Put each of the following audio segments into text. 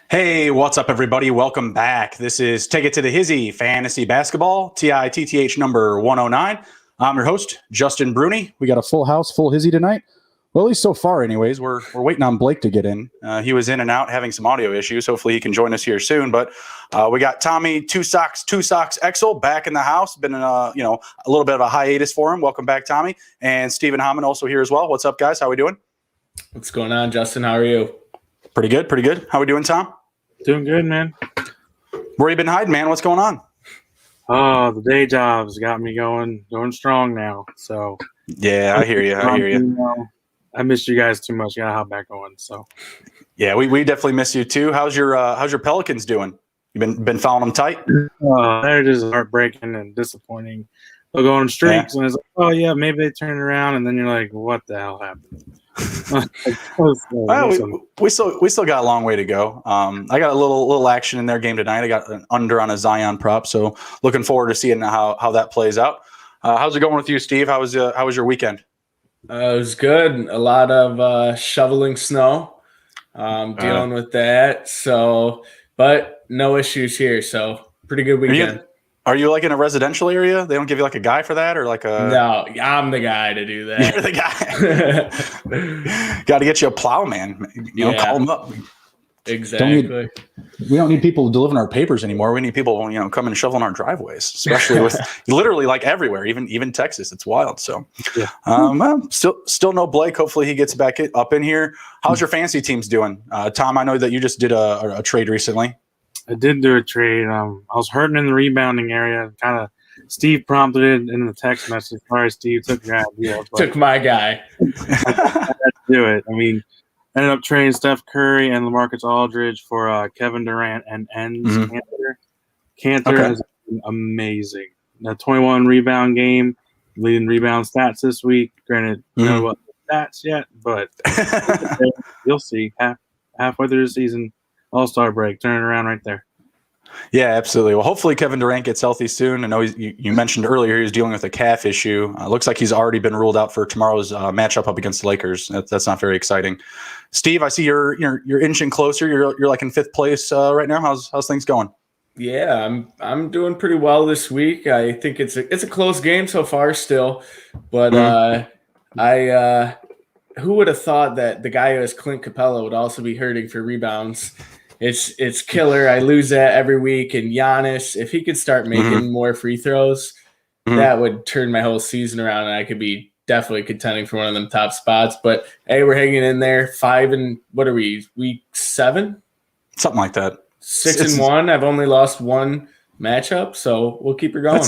Hey, what's up, everybody? Welcome back. This is Take It to the Hizzy Fantasy Basketball, TITTH number 109. I'm your host, Justin Bruni. We got a full house, full Hizzy tonight. Well, at least so far, anyways. We're waiting on Blake to get in. He was in and out having some audio issues. Hopefully he can join us here soon. But we got Tommy, Two Socks Exel back in the house. Been a little bit of a hiatus for him. Welcome back, Tommy. And Stephen Hammond also here as well. What's up, guys? How we doing? What's going on, Justin? How are you? Pretty good. How we doing, Tom? Doing good, man. Where you been hiding, man? What's going on? Oh, the day job's got me going strong now. So yeah, I hear you. I missed you guys too much. Gotta hop back on. So yeah, we definitely miss you too. How's your Pelicans doing? You been following them tight? They're just heartbreaking and disappointing. They'll go on streaks, and it's like, oh yeah, maybe they turn around, and then you're like, what the hell happened? We still got a long way to go. I got a little action in their game tonight. I got an under on a Zion prop, so looking forward to seeing how that plays out. How's it going with you, Steve? How was your weekend? It was good. A lot of shoveling snow, dealing with that. So, but no issues here. So pretty good weekend. Are you like in a residential area? They don't give you like a guy for that, or like a? No, I'm the guy to do that. You're the guy. Got to get you a plowman. Call him up. Exactly. We don't need people delivering our papers anymore. We need people, coming and shoveling our driveways, especially with literally like everywhere, even Texas. It's wild. So, yeah. Still no Blake. Hopefully he gets back up in here. How's your fantasy teams doing, Tom? I know that you just did a trade recently. I did do a trade. I was hurting in the rebounding area. Kind of, Steve prompted it in the text message. Sorry, Steve, took your idea. Took my guy. I had to do it. I mean, ended up trading Steph Curry and LaMarcus Aldridge for Kevin Durant and Cantor. Cantor has been amazing. The 21 rebound game, leading rebound stats this week. Granted, know what stats yet, but you'll see. Halfway through the season. All-Star break, turning around right there. Yeah, absolutely. Well, hopefully Kevin Durant gets healthy soon. I know you mentioned earlier he was dealing with a calf issue. Looks like he's already been ruled out for tomorrow's matchup up against the Lakers. That's not very exciting. Steve, I see you're inching closer. You're like in fifth place right now. How's things going? Yeah, I'm doing pretty well this week. I think it's a close game so far still, but who would have thought that the guy who has Clint Capella would also be hurting for rebounds? It's killer. I lose that every week. And Giannis, if he could start making more free throws, that would turn my whole season around, and I could be definitely contending for one of them top spots. But hey, we're hanging in there. 5 and what are we? Week 7, something like that. 6-1. I've only lost one matchup, so we'll keep it going.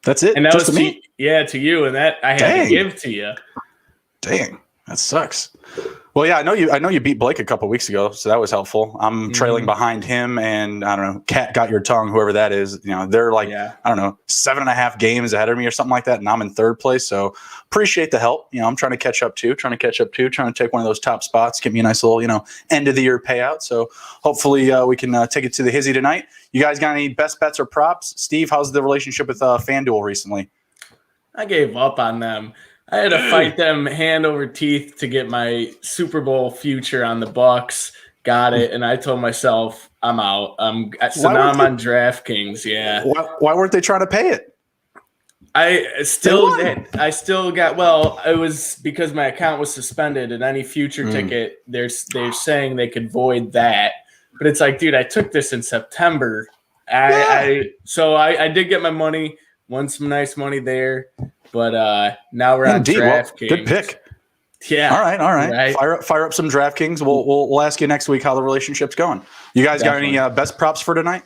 That's it. And that just was to me. To you, and that I had to give to you. Dang, that sucks. Well, yeah, I know you beat Blake a couple weeks ago, so that was helpful. I'm trailing behind him, and I don't know, Cat got your tongue, whoever that is. They're like, I don't know, 7.5 games ahead of me or something like that, and I'm in third place. So appreciate the help. I'm trying to catch up too, trying to take one of those top spots, give me a nice little, end of the year payout. So hopefully we can take it to the Hizzy tonight. You guys got any best bets or props? Steve, how's the relationship with FanDuel recently? I gave up on them. I had to fight them hand over teeth to get my Super Bowl future on the Bucks. Got it, and I told myself I'm out. Now I'm on DraftKings. Yeah. Why weren't they trying to pay it? I still got. Well, it was because my account was suspended, and any future ticket, they're saying they could void that. But it's like, dude, I took this in September. So I did get my money. Won some nice money there. But now we're on DraftKings. Good pick. Yeah. All right. Fire up some DraftKings. We'll ask you next week how the relationship's going. You guys got any best props for tonight?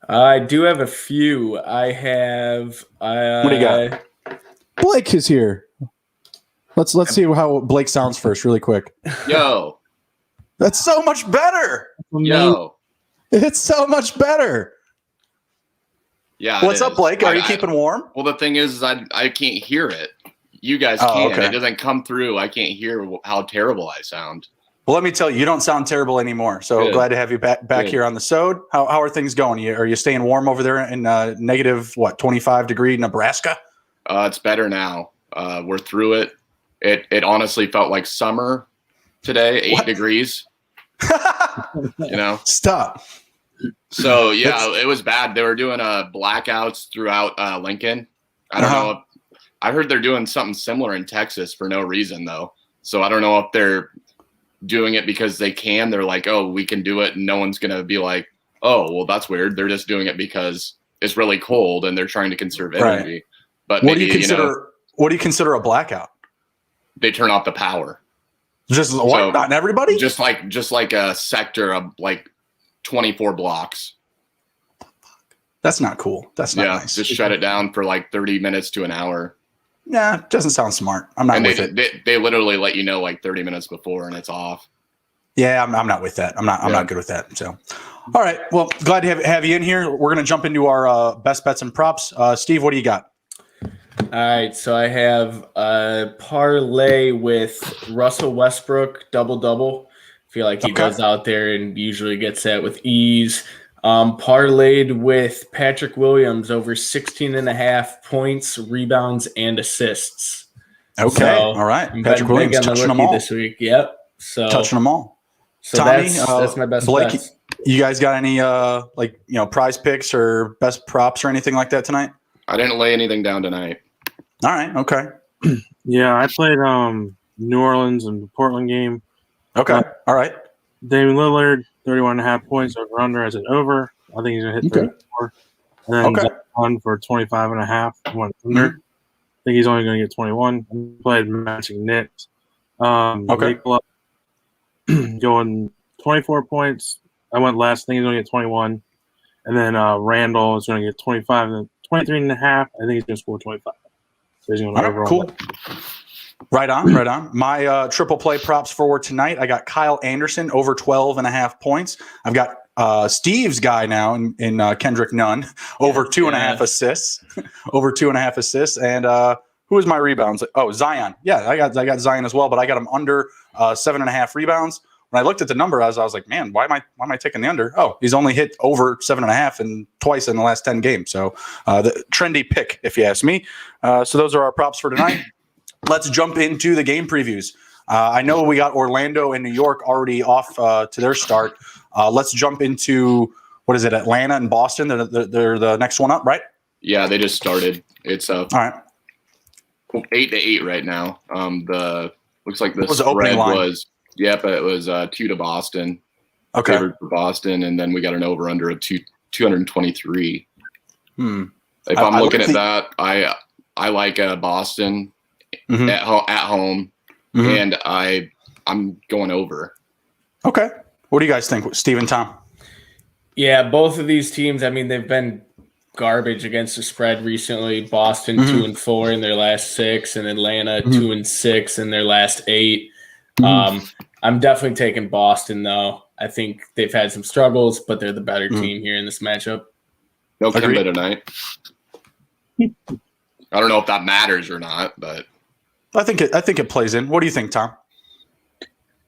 I do have a few. I have. What do you got? Blake is here. Let's see how Blake sounds first, really quick. Yo. That's so much better. Yo. It's so much better. Yeah. What's up, Blake? Are you keeping warm? Well, the thing is I can't hear it. You guys Oh, can. okay. It doesn't come through. I can't hear how terrible I sound. Well, let me tell you, you don't sound terrible anymore. So Good. glad to have you back Good. here on the Sode. How are things going? Are you staying warm over there in negative 25-degree Nebraska? It's better now. We're through it. It honestly felt like summer today, 8 degrees. You know? Stop. So yeah, it was bad. They were doing blackouts throughout Lincoln. I don't know. I heard they're doing something similar in Texas for no reason though. So I don't know if they're doing it because they can. They're like, oh, we can do it, and no one's gonna be like, oh, well, that's weird. They're just doing it because it's really cold and they're trying to conserve energy. Right. But what do you consider? What do you consider a blackout? They turn off the power. Just what? So, not everybody? Just like a sector of like 24 blocks. That's not cool. That's not nice. Just shut it down for like 30 minutes to an hour. Yeah, doesn't sound smart. I'm not with it. They literally let you know like 30 minutes before and it's off. Yeah, I'm not with that. I'm not good with that. So, all right. Well, glad to have you in here. We're going to jump into our best bets and props. Steve, what do you got? All right. So I have a parlay with Russell Westbrook double-double. I feel like he goes out there and usually gets that with ease. Parlayed with Patrick Williams over 16.5 points, rebounds, and assists. Okay. So, all right. Patrick Williams touching them all this week. Yep. So touching them all. So Tommy, that's my best Blake, bets. You guys got any prize picks or best props or anything like that tonight? I didn't lay anything down tonight. All right. Okay. Yeah, I played New Orleans and the Portland game. Okay. All right. Damian Lillard, 31.5 points over under as an over. I think he's going to hit 34. And then Zach for 25.5 went under. I think he's only going to get 21. I played matching Knicks. Nicola going 24 points. I went last. I think he's going to get 21. And then Randall is going to get 25 and 23.5. I think he's going to score 25. So he's going to over. Cool. Right on, right on. My triple play props for tonight, I got Kyle Anderson over 12.5 points. I've got Steve's guy now in Kendrick Nunn over 2.5 assists, over 2.5 assists. And who is my rebounds? Oh, Zion. Yeah, I got Zion as well, but I got him under 7.5 rebounds. When I looked at the number, I was like, man, why am I taking the under? Oh, he's only hit over 7.5 and twice in the last 10 games. So the trendy pick, if you ask me. So those are our props for tonight. Let's jump into the game previews. I know we got Orlando and New York already off to their start. Let's jump into, Atlanta and Boston. They're the next one up, right? Yeah, they just started. It's all right. 8-8 right now. Looks like the spread was. Yep, it was 2 to Boston. Okay. Favored for Boston, and then we got an over under of 223. If I'm looking at that, I like Boston. At home, and I'm going over. Okay. What do you guys think, Steve and Tom? Yeah, both of these teams, I mean, they've been garbage against the spread recently. Boston 2-4 in their last 6, and Atlanta 2-6 in their last 8. I'm definitely taking Boston, though. I think they've had some struggles, but they're the better team here in this matchup. No Kemba tonight. I don't know if that matters or not, but I think it plays in. What do you think, Tom?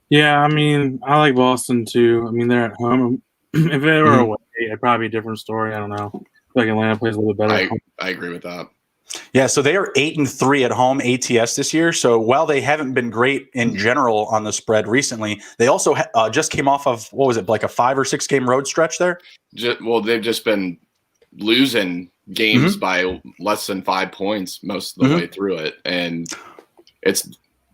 Yeah, I mean, I like Boston too. I mean, they're at home. If they were away, it'd probably be a different story. I don't know. I feel like Atlanta plays a little bit better. I agree with that. Yeah, so they are 8-3 at home ATS this year. So while they haven't been great in general on the spread recently, they also just came off of like a 5 or 6 game road stretch there. They've just been losing games by less than 5 points most of the way through it, and it's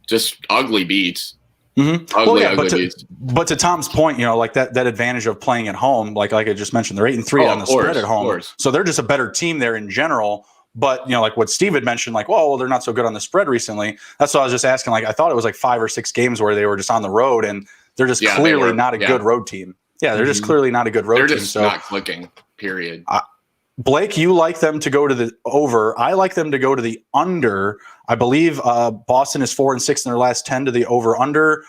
just ugly beats. Ugly beats. But to Tom's point, like that advantage of playing at home, like I just mentioned, they're 8-3 on the spread at home, so they're just a better team there in general. But like what Steve had mentioned, like, well, they're not so good on the spread recently. That's what I was just asking. Like, I thought it was like 5 or 6 games where they were just on the road, and they're just clearly not a good road team. Yeah, they're just clearly not a good road team. They're just not clicking. Period. Blake, you like them to go to the over. I like them to go to the under. I believe Boston is 4-6 in their last 10 to the over under.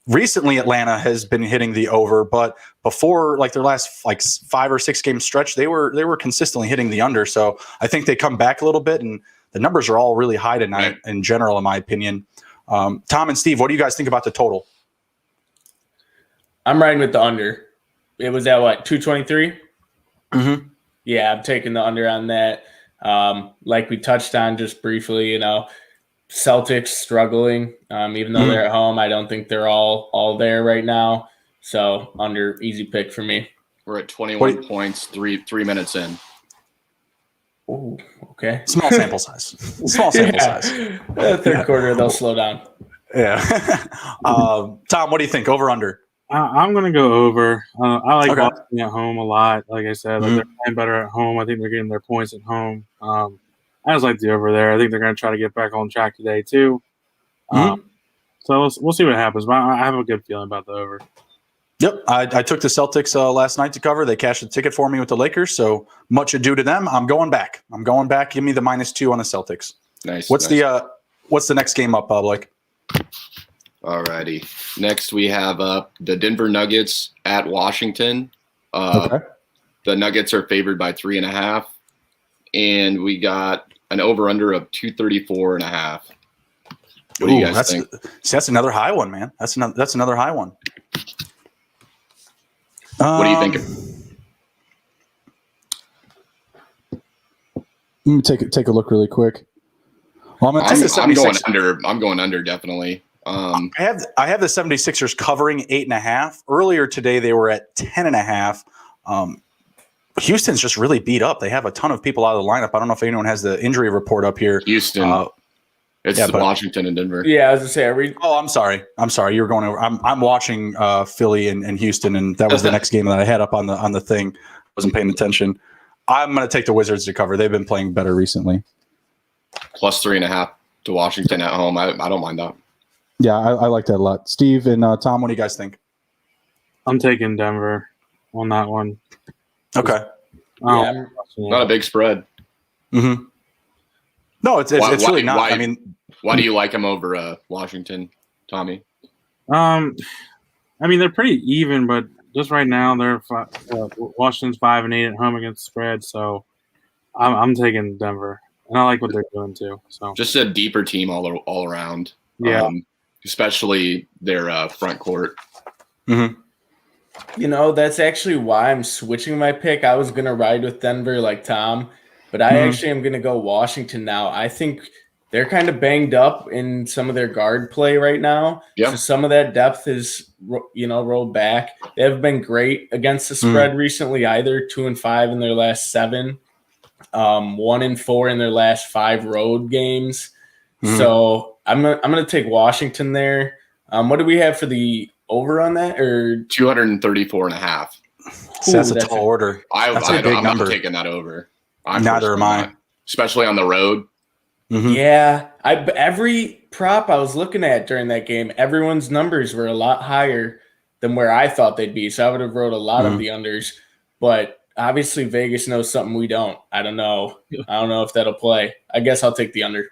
recently Atlanta has been hitting the over, but before like their last like 5 or 6 game stretch, they were consistently hitting the under. So I think they come back a little bit, and the numbers are all really high tonight in general, in my opinion. Tom and Steve, what do you guys think about the total? I'm riding with the under. It was at what, 223? Mm-hmm. Yeah, I'm taking the under on that. Like we touched on just briefly, Celtics struggling. Even though they're at home, I don't think they're all there right now. So under, easy pick for me. We're at 21 points, three minutes in. Oh, okay. Small sample size. Small sample size. Third quarter, they'll slow down. Yeah. Tom, what do you think? Over under? I'm going to go over. I like Boston at home a lot. Like I said, they're playing better at home. I think they're getting their points at home. I just like the over there. I think they're going to try to get back on track today too. So we'll see what happens. But I have a good feeling about the over. Yep, I took the Celtics last night to cover. They cashed the ticket for me with the Lakers, so much ado to them. I'm going back. Give me the -2 on the Celtics. Nice. What's the next game up, Blake? Alrighty. Next, we have the Denver Nuggets at Washington. The Nuggets are favored by 3.5, and we got an over/under of 234.5. What do you guys think? That's another high one, man. That's another high one. What do you think? Let me take a look really quick. Well, I'm going under. I'm going under definitely. I have the 76ers covering 8.5. Earlier today, they were at 10.5. Houston's just really beat up. They have a ton of people out of the lineup. I don't know if anyone has the injury report up here. Houston. Washington and Denver. Yeah, I was gonna say, are we? Oh, I'm sorry. You were going over. I'm watching Philly and Houston, and that was the next game that I had up on the thing. Wasn't paying attention. I'm going to take the Wizards to cover. They've been playing better recently. Plus 3.5 to Washington at home. I don't mind that. Yeah, I like that a lot. Steve and Tom, what do you guys think? I'm taking Denver on that one. Okay. Not a big spread. Mm-hmm. No, it's really not. Why do you like them over Washington, Tommy? They're pretty even, but just right now they're Washington's 5-8 at home against the spread, so I'm taking Denver, and I like what they're doing too. So just a deeper team all around. Yeah, especially their front court. Mm-hmm. That's actually why I'm switching my pick. I was gonna ride with Denver like Tom. But I actually am going to go Washington now. I think they're kind of banged up in some of their guard play right now. Yeah. So some of that depth is, rolled back. They have been great against the spread recently, either 2-5 in their last 7, 1-4 in their last 5 road games. So I'm going to take Washington there. What do we have for the over on that? Or 234.5. So that's a tall order. I'm not taking that over. Neither am I. Especially on the road. Mm-hmm. Yeah. Every prop I was looking at during that game, everyone's numbers were a lot higher than where I thought they'd be. So I would have wrote a lot of the unders. But obviously Vegas knows something we don't. I don't know. I don't know if that'll play. I guess I'll take the under.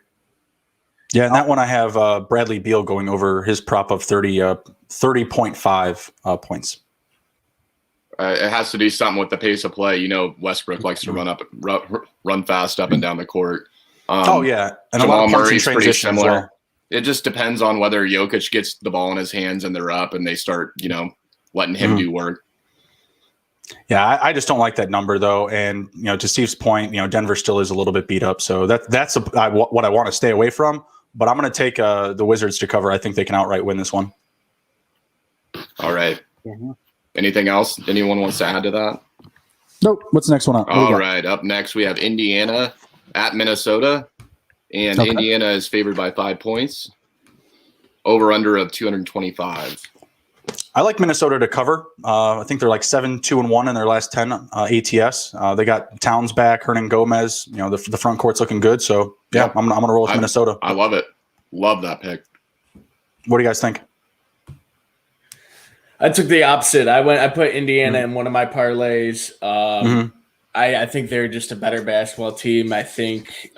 Yeah, and that one I have Bradley Beal going over his prop of 30.5 points. It has to do something with the pace of play. Westbrook likes to run fast up and down the court. And Jamal Murray's pretty similar. Well. It just depends on whether Jokic gets the ball in his hands and they're up and they start, letting him do work. Yeah, I just don't like that number though. And to Steve's point, Denver still is a little bit beat up, so that's what I want to stay away from. But I'm going to take the Wizards to cover. I think they can outright win this one. All right. Anything else anyone wants to add to that? Nope. What's the next one up? All right. Up next, we have Indiana at Minnesota. And Indiana is favored by 5 points. Over/under of 225. I like Minnesota to cover. I think they're like 7-2-1 in their last 10 ATS. They got Towns back, Hernan Gomez. The front court's looking good. So, I'm going to roll with Minnesota. I love it. Love that pick. What do you guys think? I took the opposite. I put Indiana in one of my parlays. I think they're just a better basketball team. I think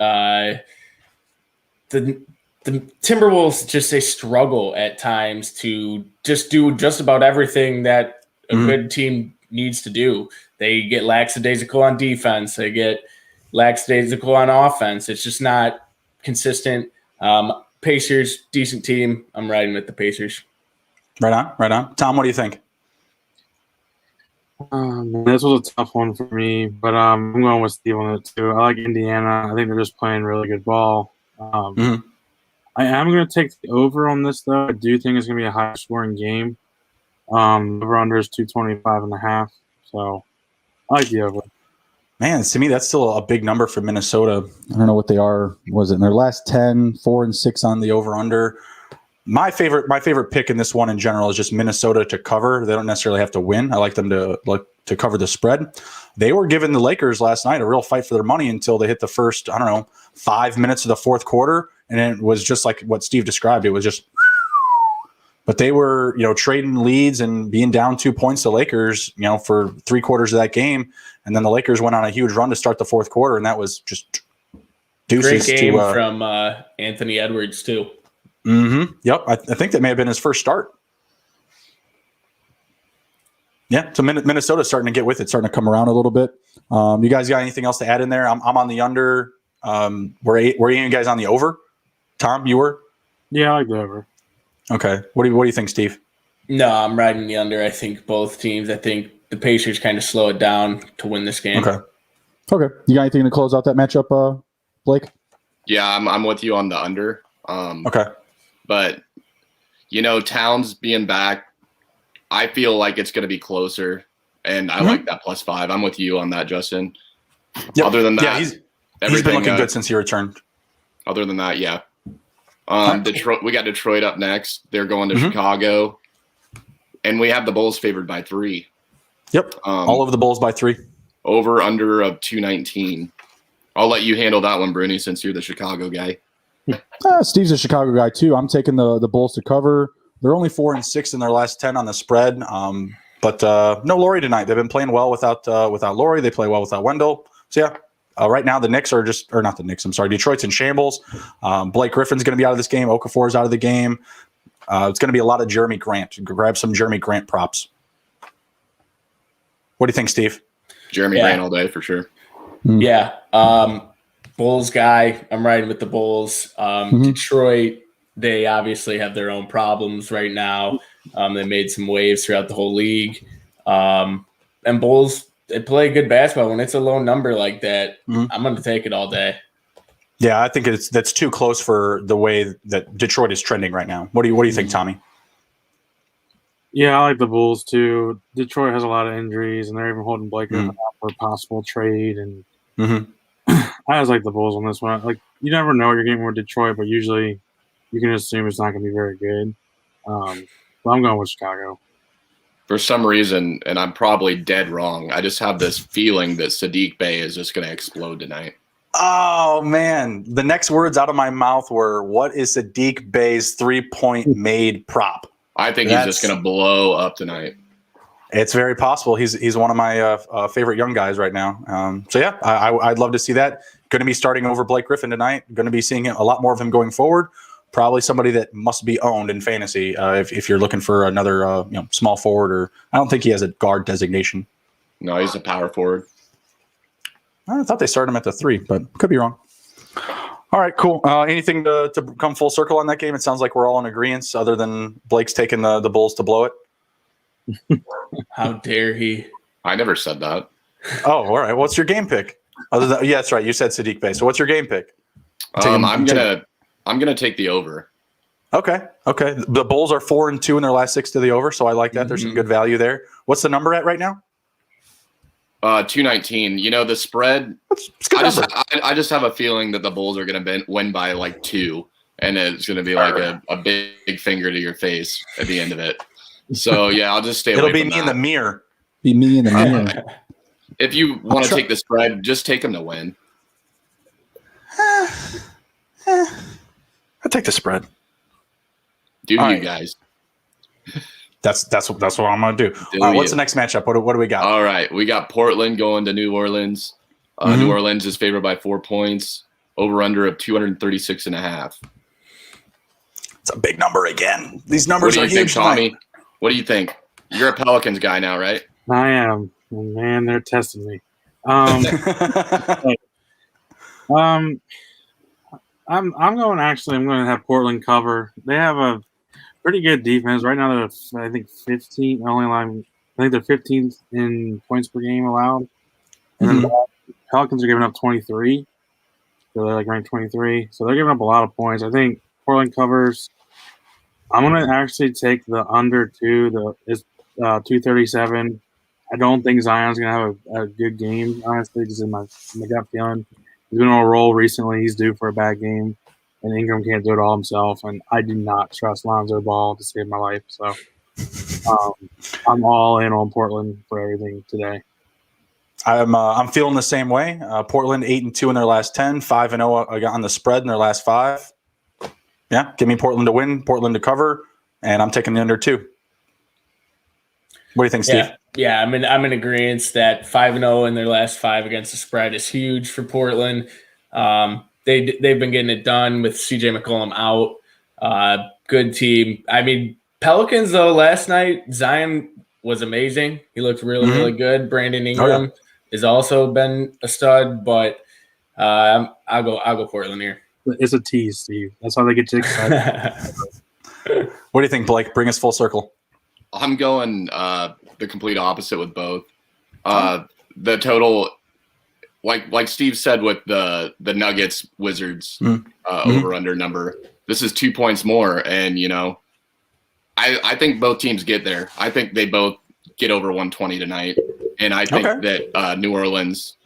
the the Timberwolves they struggle at times to just do just about everything that a good team needs to do. They get lackadaisical on defense. They get lackadaisical on offense. It's just not consistent. Pacers, decent team. I'm riding with the Pacers. Right on. Tom, what do you think? This was a tough one for me, but I'm going with Steve on it too. I like Indiana. I think they're just playing really good ball. I am going to take the over on this, though. I do think it's going to be a high-scoring game. Over-under is 225.5, so I like the over. Man, to me, that's still a big number for Minnesota. I don't know what they are. Was it in their last 10, 4-6 on the over-under? My favorite pick in this one in general is just Minnesota to cover. They don't necessarily have to win. I like them to cover the spread. They were giving the Lakers last night a real fight for their money until they hit the first, 5 minutes of the fourth quarter. And it was just like what Steve described. It was just, but they were, trading leads and being down 2 points to Lakers, for 3/4 of that game. And then the Lakers went on a huge run to start the fourth quarter. And that was just deuces. Great game from Anthony Edwards too. Yep. I think that may have been his first start. Yeah. So Minnesota's starting to get with it, starting to come around a little bit. You guys got anything else to add in there? I'm on the under. Were you guys on the over? Tom, you were? Yeah, I like the over. Okay. What do you think, Steve? No, I'm riding the under. I think both teams. I think the Pacers kind of slow it down to win this game. Okay. You got anything to close out that matchup, Blake? Yeah, I'm with you on the under. Okay. But Towns being back, I feel like it's going to be closer, and I like that +5. I'm with you on that, Justin. Yep. Other than that, yeah, he's been looking good since he returned. Other than that, yeah. Detroit. We got Detroit up next. They're going to Chicago, and we have the Bulls favored by 3. Yep. All of the Bulls by 3. Over under of 219. I'll let you handle that one, Bruni, since you're the Chicago guy. Steve's a Chicago guy too. I'm taking the Bulls to cover. They're only 4-6 in their last 10 on the spread. But no Laurie tonight. They've been playing well without Laurie. They play well without Wendell. So yeah. Right now, the Knicks are not the Knicks. I'm sorry. Detroit's in shambles. Blake Griffin's going to be out of this game. Okafor's out of the game. It's going to be a lot of Jeremy Grant. Grab some Jeremy Grant props. What do you think, Steve? Jeremy Grant all day for sure. Yeah. Bulls guy. I'm riding with the Bulls. Detroit, they obviously have their own problems right now. They made some waves throughout the whole league. And Bulls, they play good basketball. When it's a low number like that, I'm going to take it all day. Yeah, I think that's too close for the way that Detroit is trending right now. What do you think, Tommy? Yeah, I like the Bulls too. Detroit has a lot of injuries, and they're even holding Blake up for a possible trade. And I just like the Bulls on this one. Like, you never know what you're getting with Detroit, but usually you can assume it's not going to be very good. But I'm going with Chicago. For some reason, and I'm probably dead wrong, I just have this feeling that Saddiq Bey is just going to explode tonight. Oh, man. The next words out of my mouth were, what is Saddiq Bey's 3-point made prop? I think he's just going to blow up tonight. It's very possible. He's one of my favorite young guys right now. So, yeah, I'd love to see that. Going to be starting over Blake Griffin tonight. Going to be seeing a lot more of him going forward. Probably somebody that must be owned in fantasy if you're looking for another small forward. Or I don't think he has a guard designation. No, he's a power forward. I thought they started him at the 3, but could be wrong. All right, cool. Anything to come full circle on that game? It sounds like we're all in agreement, other than Blake's taking the Bulls to blow it. How dare he? I never said that. Oh, all right. What's your game pick? Yeah, that's right. You said Saddiq Bey. So what's your game pick? I'm gonna take the over. Okay. The Bulls are 4-2 in their last 6 to the over, so I like that. There's some good value there. What's the number at right now? 219. The spread. It's good I just have a feeling that the Bulls are going to win by like 2, and it's going to be like a big finger to your face at the end of it. So yeah, I'll just stay away from that. It'll be me in the mirror. Be me in the mirror. If you want to take the spread, just take them to win. I'll take the spread. Do you guys? That's what I'm going to do. What's the next matchup? What do we got? All right. We got Portland going to New Orleans. New Orleans is favored by 4 points. Over under of 236.5. a big number again. These What numbers do are you think, huge. Tommy? What do you think? You're a Pelicans guy now, right? I am. Man, they're testing me. I'm going to have Portland cover. They have a pretty good defense right now. They're I think 15 only line. I think they're 15th in points per game allowed, and then the Pelicans are giving up 23. So they're like ranked 23. So they're giving up a lot of points. I think Portland covers. I'm going to actually take the under 2. It's 237. I don't think Zion's going to have a good game, honestly, just in my gut feeling. He's been on a roll recently. He's due for a bad game, and Ingram can't do it all himself. And I do not trust Lonzo Ball to save my life. So I'm all in on Portland for everything today. I'm feeling the same way. Portland 8-2 in their last 10, 5-0 on the spread in their last 5. Yeah, give me Portland to win, Portland to cover, and I'm taking the under 2. What do you think, Steve? Yeah, I'm in agreement that 5-0 in their last 5 against the spread is huge for Portland. They've been getting it done with CJ McCollum out. Good team. I mean, Pelicans though last night, Zion was amazing. He looked really good. Brandon Ingram has also been a stud, but I'll go Portland here. It's a tease, Steve. That's how they get you excited. What do you think, Blake? Bring us full circle. I'm going the complete opposite with both. The total, like Steve said with the Nuggets Wizards over under number. This is 2 points more, and I think both teams get there. I think they both get over 120 tonight, and I think that New Orleans.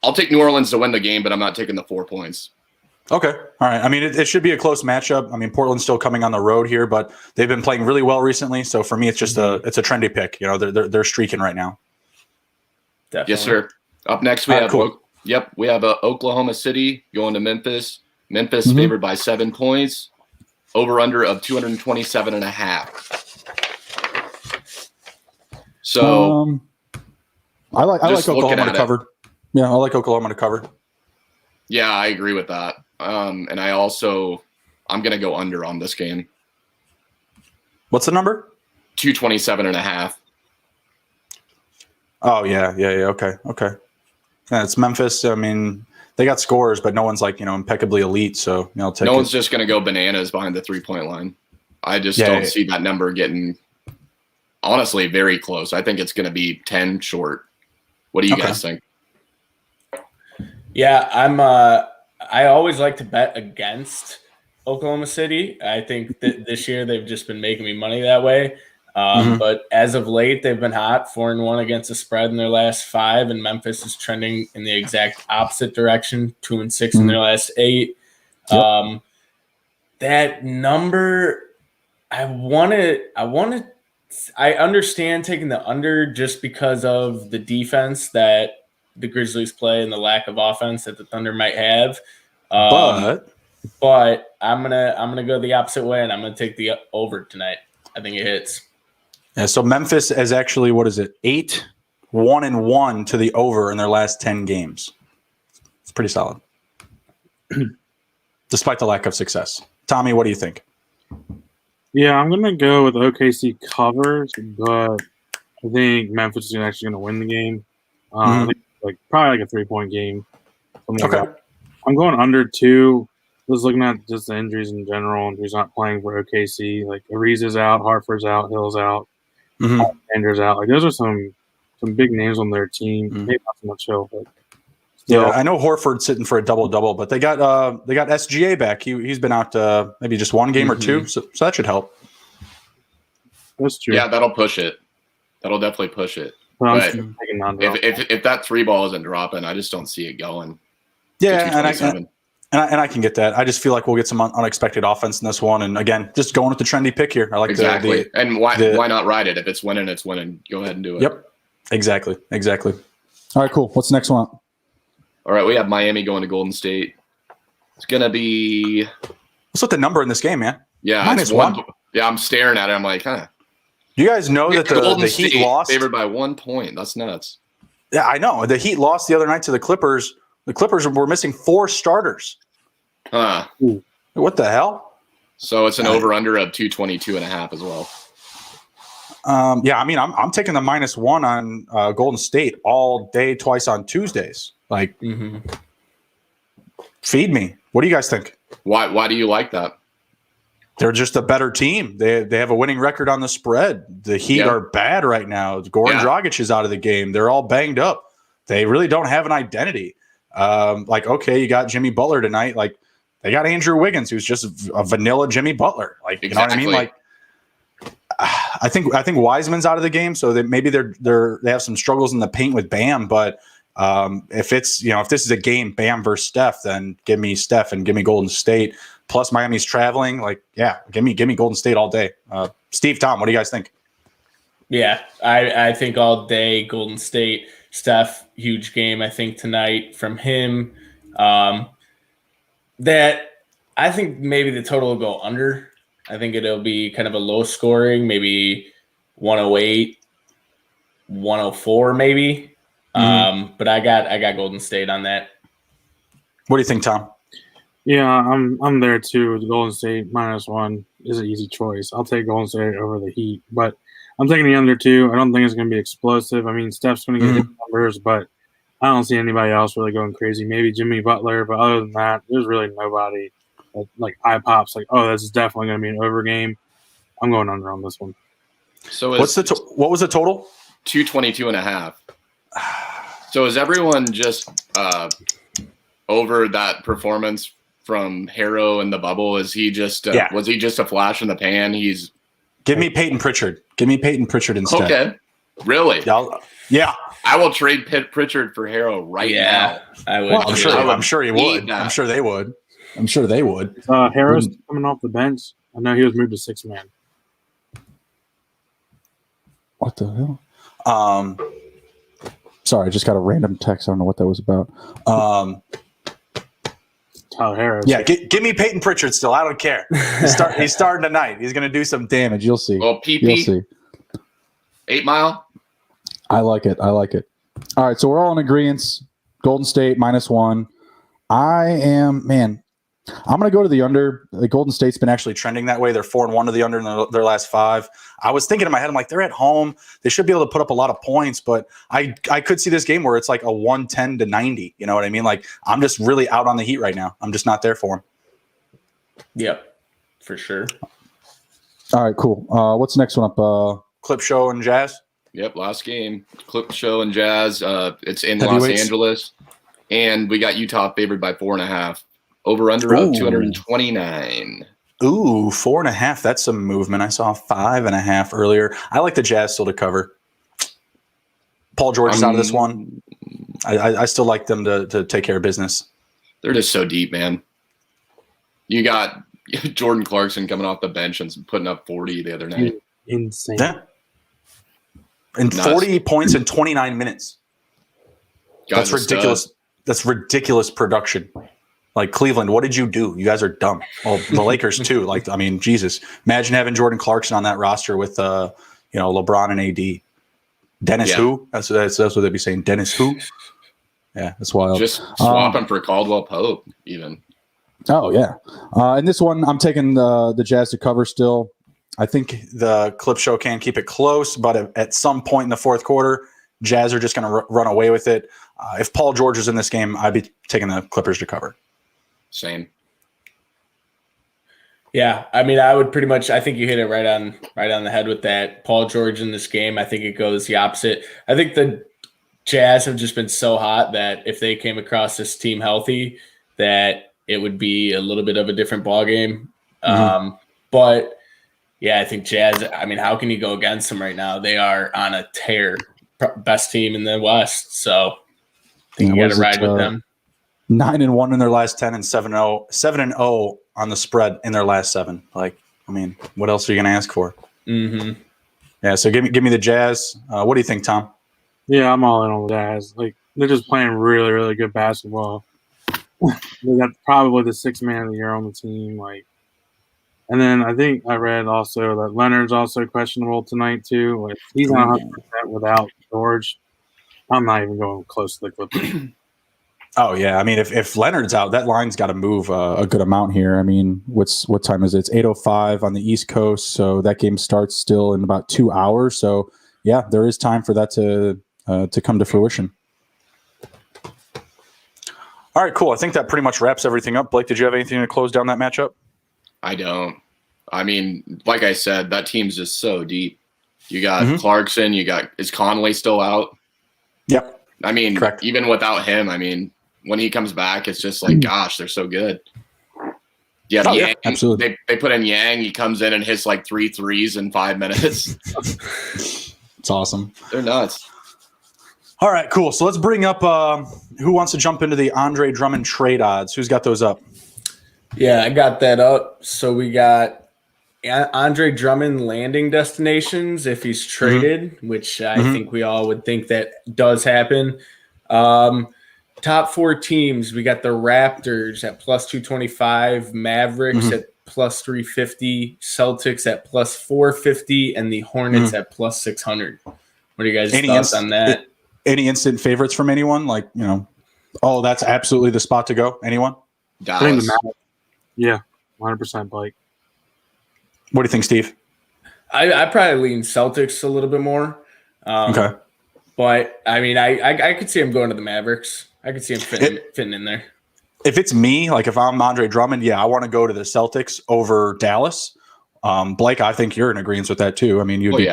I'll take New Orleans to win the game, but I'm not taking the 4 points. Okay. All right. I mean, it should be a close matchup. I mean, Portland's still coming on the road here, but they've been playing really well recently. So for me, it's just it's a trendy pick. They're streaking right now. Definitely. Yes, sir. Up next, we have we have Oklahoma City going to Memphis. Memphis favored by 7 points. Over under of 227.5. So I like Oklahoma to cover. Yeah, I like Oklahoma to cover. Yeah, I agree with that. And I'm going to go under on this game. What's the number? 227.5. Oh, yeah. Okay. Yeah, it's Memphis. I mean, they got scores, but no one's impeccably elite. So I'll take no one's just going to go bananas behind the 3-point line. I just don't see that number getting, honestly, very close. I think it's going to be 10 short. What do you guys think? Yeah, I always like to bet against Oklahoma City. I think that this year they've just been making me money that way. But as of late, they've been hot, 4-1 against the spread in their last 5, and Memphis is trending in the exact opposite direction, 2-6 in their last 8. Yep. That number, I understand taking the under just because of the defense that the Grizzlies play and the lack of offense that the Thunder might have. But I'm gonna go the opposite way, and I'm gonna take the over tonight. I think it hits. Yeah, so Memphis is actually, 8-1-1 to the over in their last 10 games. It's pretty solid. Despite the lack of success. Tommy, what do you think? Yeah, I'm going to go with OKC covers, but I think Memphis is actually going to win the game. I think probably a 3-point game. Okay. I'm going under 2. Just looking at just the injuries in general, and who's not playing for OKC. Ariza's out, Hartford's out, Hill's out, Andrew's out. Those are some big names on their team. Maybe not so much Hill, but still. Yeah, I know Horford's sitting for a double-double, but they got SGA back. He's been out maybe just 1 game or 2, so that should help. That's true. Yeah, that'll push it. That'll definitely push it. But if that 3 ball isn't dropping, I just don't see it going. Yeah, and I can get that. I just feel like we'll get some unexpected offense in this one. And again, just going with the trendy pick here. I like exactly. And why not ride it? If it's winning, it's winning. Go ahead and do it. Yep. Exactly. All right, cool. What's the next one? All right, we have Miami going to Golden State. It's gonna be. What's with the number in this game, man? Yeah, -1. Yeah, I'm staring at it. I'm like, huh. You guys know that the Heat lost, favored by 1 point. That's nuts. Yeah, I know. The Heat lost the other night to the Clippers. The Clippers were missing 4 starters. Huh. It What the hell? So it's an over-under of 222.5 as well. Yeah, I mean, I'm taking the -1 on Golden State all day, twice on Tuesdays. Like, feed me. What do you guys think? Why do you like that? They're just a better team. They have a winning record on the spread. The Heat are bad right now. Goran Dragic is out of the game. They're all banged up. They really don't have an identity. Like, okay, you got Jimmy Butler tonight. Like, they got Andrew Wiggins, who's just a vanilla Jimmy Butler. Like, you know what I mean? Like, I think Wiseman's out of the game, so that maybe they have some struggles in the paint with Bam. But if it's if this is a game Bam versus Steph, then give me Steph and give me Golden State. Plus Miami's traveling. Like, yeah, give me Golden State all day. Steve, Tom, what do you guys think? Yeah, I think all day Golden State. Steph, huge game, I think, tonight from him. That I think maybe the total will go under. I think it'll be kind of a low scoring, maybe 108, 104 maybe. But I got Golden State on that. What do you think, Tom? Yeah, I'm there too. The Golden State -1 is an easy choice. I'll take Golden State over the Heat, but I'm taking the under too. I don't think it's going to be explosive. I mean, Steph's going to get his numbers, but I don't see anybody else really going crazy. Maybe Jimmy Butler, but other than that, there's really nobody that, like, eye pops like, oh, this is definitely going to be an over game. I'm going under on this one. So what was the total? 222.5. So is everyone just over that performance from Harrow in the bubble? Is he just was he just a flash in the pan? Give me Peyton Pritchard. Give me Peyton Pritchard instead. Okay, really? Yeah. I will trade Pritchard for Harrow right now. I would. Well, I'm sure he would. I'm sure they would. Harrow's coming off the bench. I know he was moved to 6-man. What the hell? Sorry, I just got a random text. I don't know what that was about. Tyler Harrow. Yeah, give me Peyton Pritchard still. I don't care. He's starting tonight. He's going to do some damage. You'll see. Well, PP. You'll see. 8 Mile. I like it. All right, so we're all in agreement. Golden State -1. I'm going to go to the under. The Golden State's been actually trending that way. They're 4-1 to the under in their last 5. I was thinking in my head, I'm like, they're at home. They should be able to put up a lot of points, but I could see this game where it's like a 110-90. You know what I mean? Like, I'm just really out on the Heat right now. I'm just not there for them. Yep, for sure. All right, cool. What's the next one up? Clip Show and Jazz? Yep, last game. Clip Show and Jazz. It's in Los Angeles. And we got Utah favored by 4.5. Over-under of 229. Ooh, 4.5. That's some movement. I saw 5.5 earlier. I like the Jazz still to cover. Paul George is out of this one. I still like them to take care of business. They're just so deep, man. You got Jordan Clarkson coming off the bench and putting up 40 the other night. Insane. Yeah. And 40 points in 29 minutes. That's ridiculous. That's ridiculous production. Like, Cleveland, what did you do? You guys are dumb. Well, the Lakers too. Like, I mean, Jesus. Imagine having Jordan Clarkson on that roster with LeBron and AD. Dennis who? That's what they'd be saying. Dennis who? Yeah, that's wild. Just swap him for Caldwell Pope, even. Oh yeah. In this one, I'm taking the Jazz to cover still. I think the Clip Show can keep it close, but at some point in the fourth quarter, Jazz are just going to run away with it. If Paul George is in this game, I'd be taking the Clippers to cover. Same. Yeah, I mean, I would pretty much. I think you hit it right on the head with that. Paul George in this game, I think it goes the opposite. I think the Jazz have just been so hot that if they came across this team healthy, that it would be a little bit of a different ball game. But yeah, I think Jazz. I mean, how can you go against them right now? They are on a tear, best team in the West. So I think you got to ride with them. 9-1 in their last 10 and 7-0 on the spread in their last 7. Like, I mean, what else are you going to ask for? Mm-hmm. Yeah, so give me the Jazz. What do you think, Tom? Yeah, I'm all in on the Jazz. Like, they're just playing really, really good basketball. They got probably the 6th man of the year on the team. Like, and then I think I read also that Leonard's also questionable tonight too. Like, he's not 100% without George. I'm not even going close to the Clippers. Oh yeah, I mean, if Leonard's out, that line's got to move a good amount here. I mean, what time is it? It's 8:05 on the East Coast, so that game starts still in about 2 hours. So yeah, there is time for that to come to fruition. All right, cool. I think that pretty much wraps everything up. Blake, did you have anything to close down that matchup? I don't. I mean, like I said, that team's just so deep. You got Clarkson. Is Conley still out? Yep. I mean, correct. Even without him, I mean, when he comes back, it's just like, gosh, they're so good. Yeah, yeah, absolutely. They put in Yang. He comes in and hits like 3 threes in 5 minutes. It's awesome. They're nuts. All right, cool. So let's bring up who wants to jump into the Andre Drummond trade odds. Who's got those up? Yeah, I got that up. So we got Andre Drummond landing destinations if he's traded, which I think we all would think that does happen. Top 4 teams, we got the Raptors at plus 225, Mavericks at plus 350, Celtics at plus 450, and the Hornets at plus 600. What are you guys' thoughts on that? Any instant favorites from anyone? Like, oh, that's absolutely the spot to go. Anyone? Dallas. Yeah, 100% Blake. What do you think, Steve? I probably lean Celtics a little bit more. Okay. But, I mean, I could see him going to the Mavericks. I could see him fitting in there. If it's me, like if I'm Andre Drummond, yeah, I want to go to the Celtics over Dallas. Blake, I think you're in agreement with that too. I mean, you'd be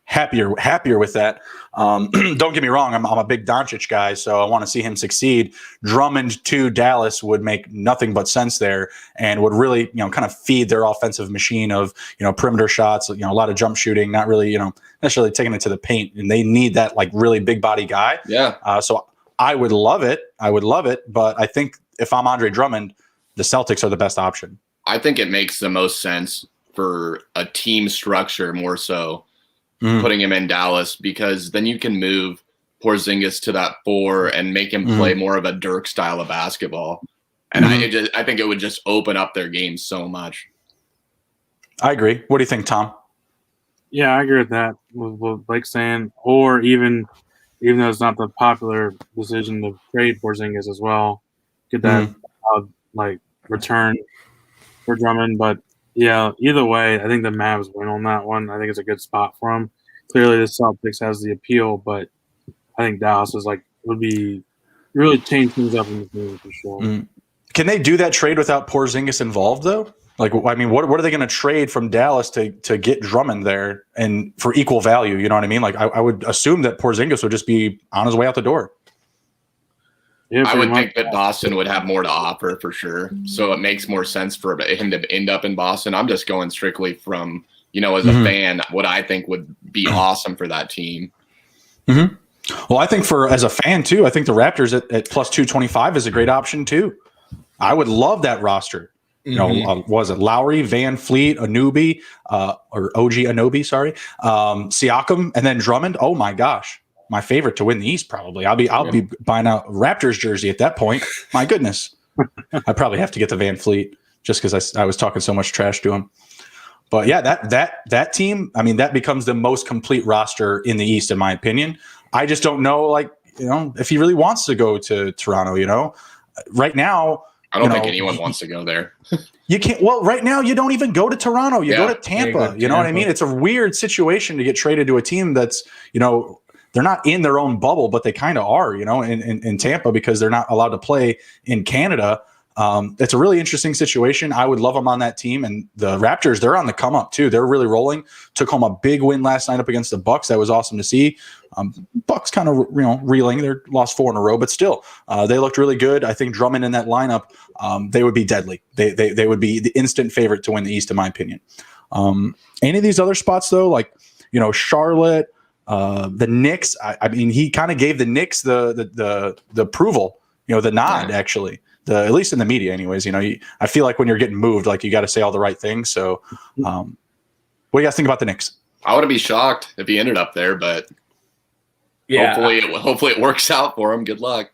happier with that. Don't get me wrong, I'm a big Doncic guy, so I want to see him succeed. Drummond to Dallas would make nothing but sense there, and would really, kind of feed their offensive machine of, perimeter shots, a lot of jump shooting, not really, necessarily taking it to the paint, and they need that like really big body guy. Yeah. So I would love it. But I think if I'm Andre Drummond, the Celtics are the best option. I think it makes the most sense for a team structure more so putting him in Dallas, because then you can move Porzingis to that 4 and make him play more of a Dirk style of basketball. And I think it would just open up their game so much. I agree. What do you think, Tom? Yeah, I agree with that. With Blake saying, or even though it's not the popular decision to trade Porzingis as well, get that return for Drummond. But yeah, either way, I think the Mavs win on that one. I think it's a good spot for them. Clearly, the Celtics has the appeal, but I think Dallas would be really change things up in this game for sure. Can they do that trade without Porzingis involved though? Like, I mean, what are they going to trade from Dallas to get Drummond there and for equal value? You know what I mean? Like, I would assume that Porzingis would just be on his way out the door. Yeah, I would think that Boston would have more to offer for sure. So it makes more sense for him to end up in Boston. I'm just going strictly from, as a fan, what I think would be awesome for that team. Well, I think as a fan too, I think the Raptors at plus 225 is a great option too. I would love that roster. Was it Lowry, Van Fleet, Anunoby, or OG Anunoby, sorry, Siakam, and then Drummond? Oh my gosh, my favorite to win the East probably. I'll be buying a Raptors jersey at that point. My goodness, I probably have to get the Van Fleet just because I was talking so much trash to him. But yeah, that team, I mean, that becomes the most complete roster in the East, in my opinion. I just don't know, if he really wants to go to Toronto. Right now. I don't think anyone wants to go there. You can't. Well, right now you don't even go to Toronto. You go to Tampa. You know what I mean? It's a weird situation to get traded to a team that's, they're not in their own bubble, but they kind of are, in Tampa, because they're not allowed to play in Canada. It's a really interesting situation. I would love them on that team. And the Raptors, they're on the come up too. They're really rolling. Took home a big win last night up against the Bucks. That was awesome to see. Bucks kind of reeling. They lost 4 in a row, but still, they looked really good. I think Drummond in that lineup, they would be deadly. They would be the instant favorite to win the East, in my opinion. Any of these other spots though, like Charlotte, the Knicks. I mean, he kind of gave the Knicks the approval, the nod actually. At least in the media, anyways. I feel like when you're getting moved, like you got to say all the right things. So, what do you guys think about the Knicks? I would be shocked if he ended up there, but hopefully it works out for him. Good luck.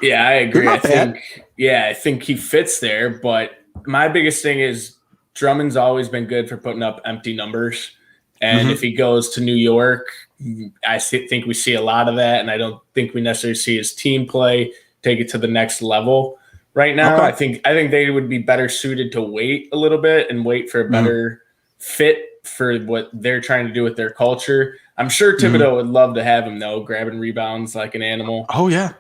Yeah, I agree. I think he fits there. But my biggest thing is Drummond's always been good for putting up empty numbers, and if he goes to New York, I think we see a lot of that, and I don't think we necessarily see his team play take it to the next level right now. Okay. I think they would be better suited to wait a little bit and wait for a better fit for what they're trying to do with their culture. I'm sure Thibodeau would love to have him, though, grabbing rebounds like an animal. Oh, yeah.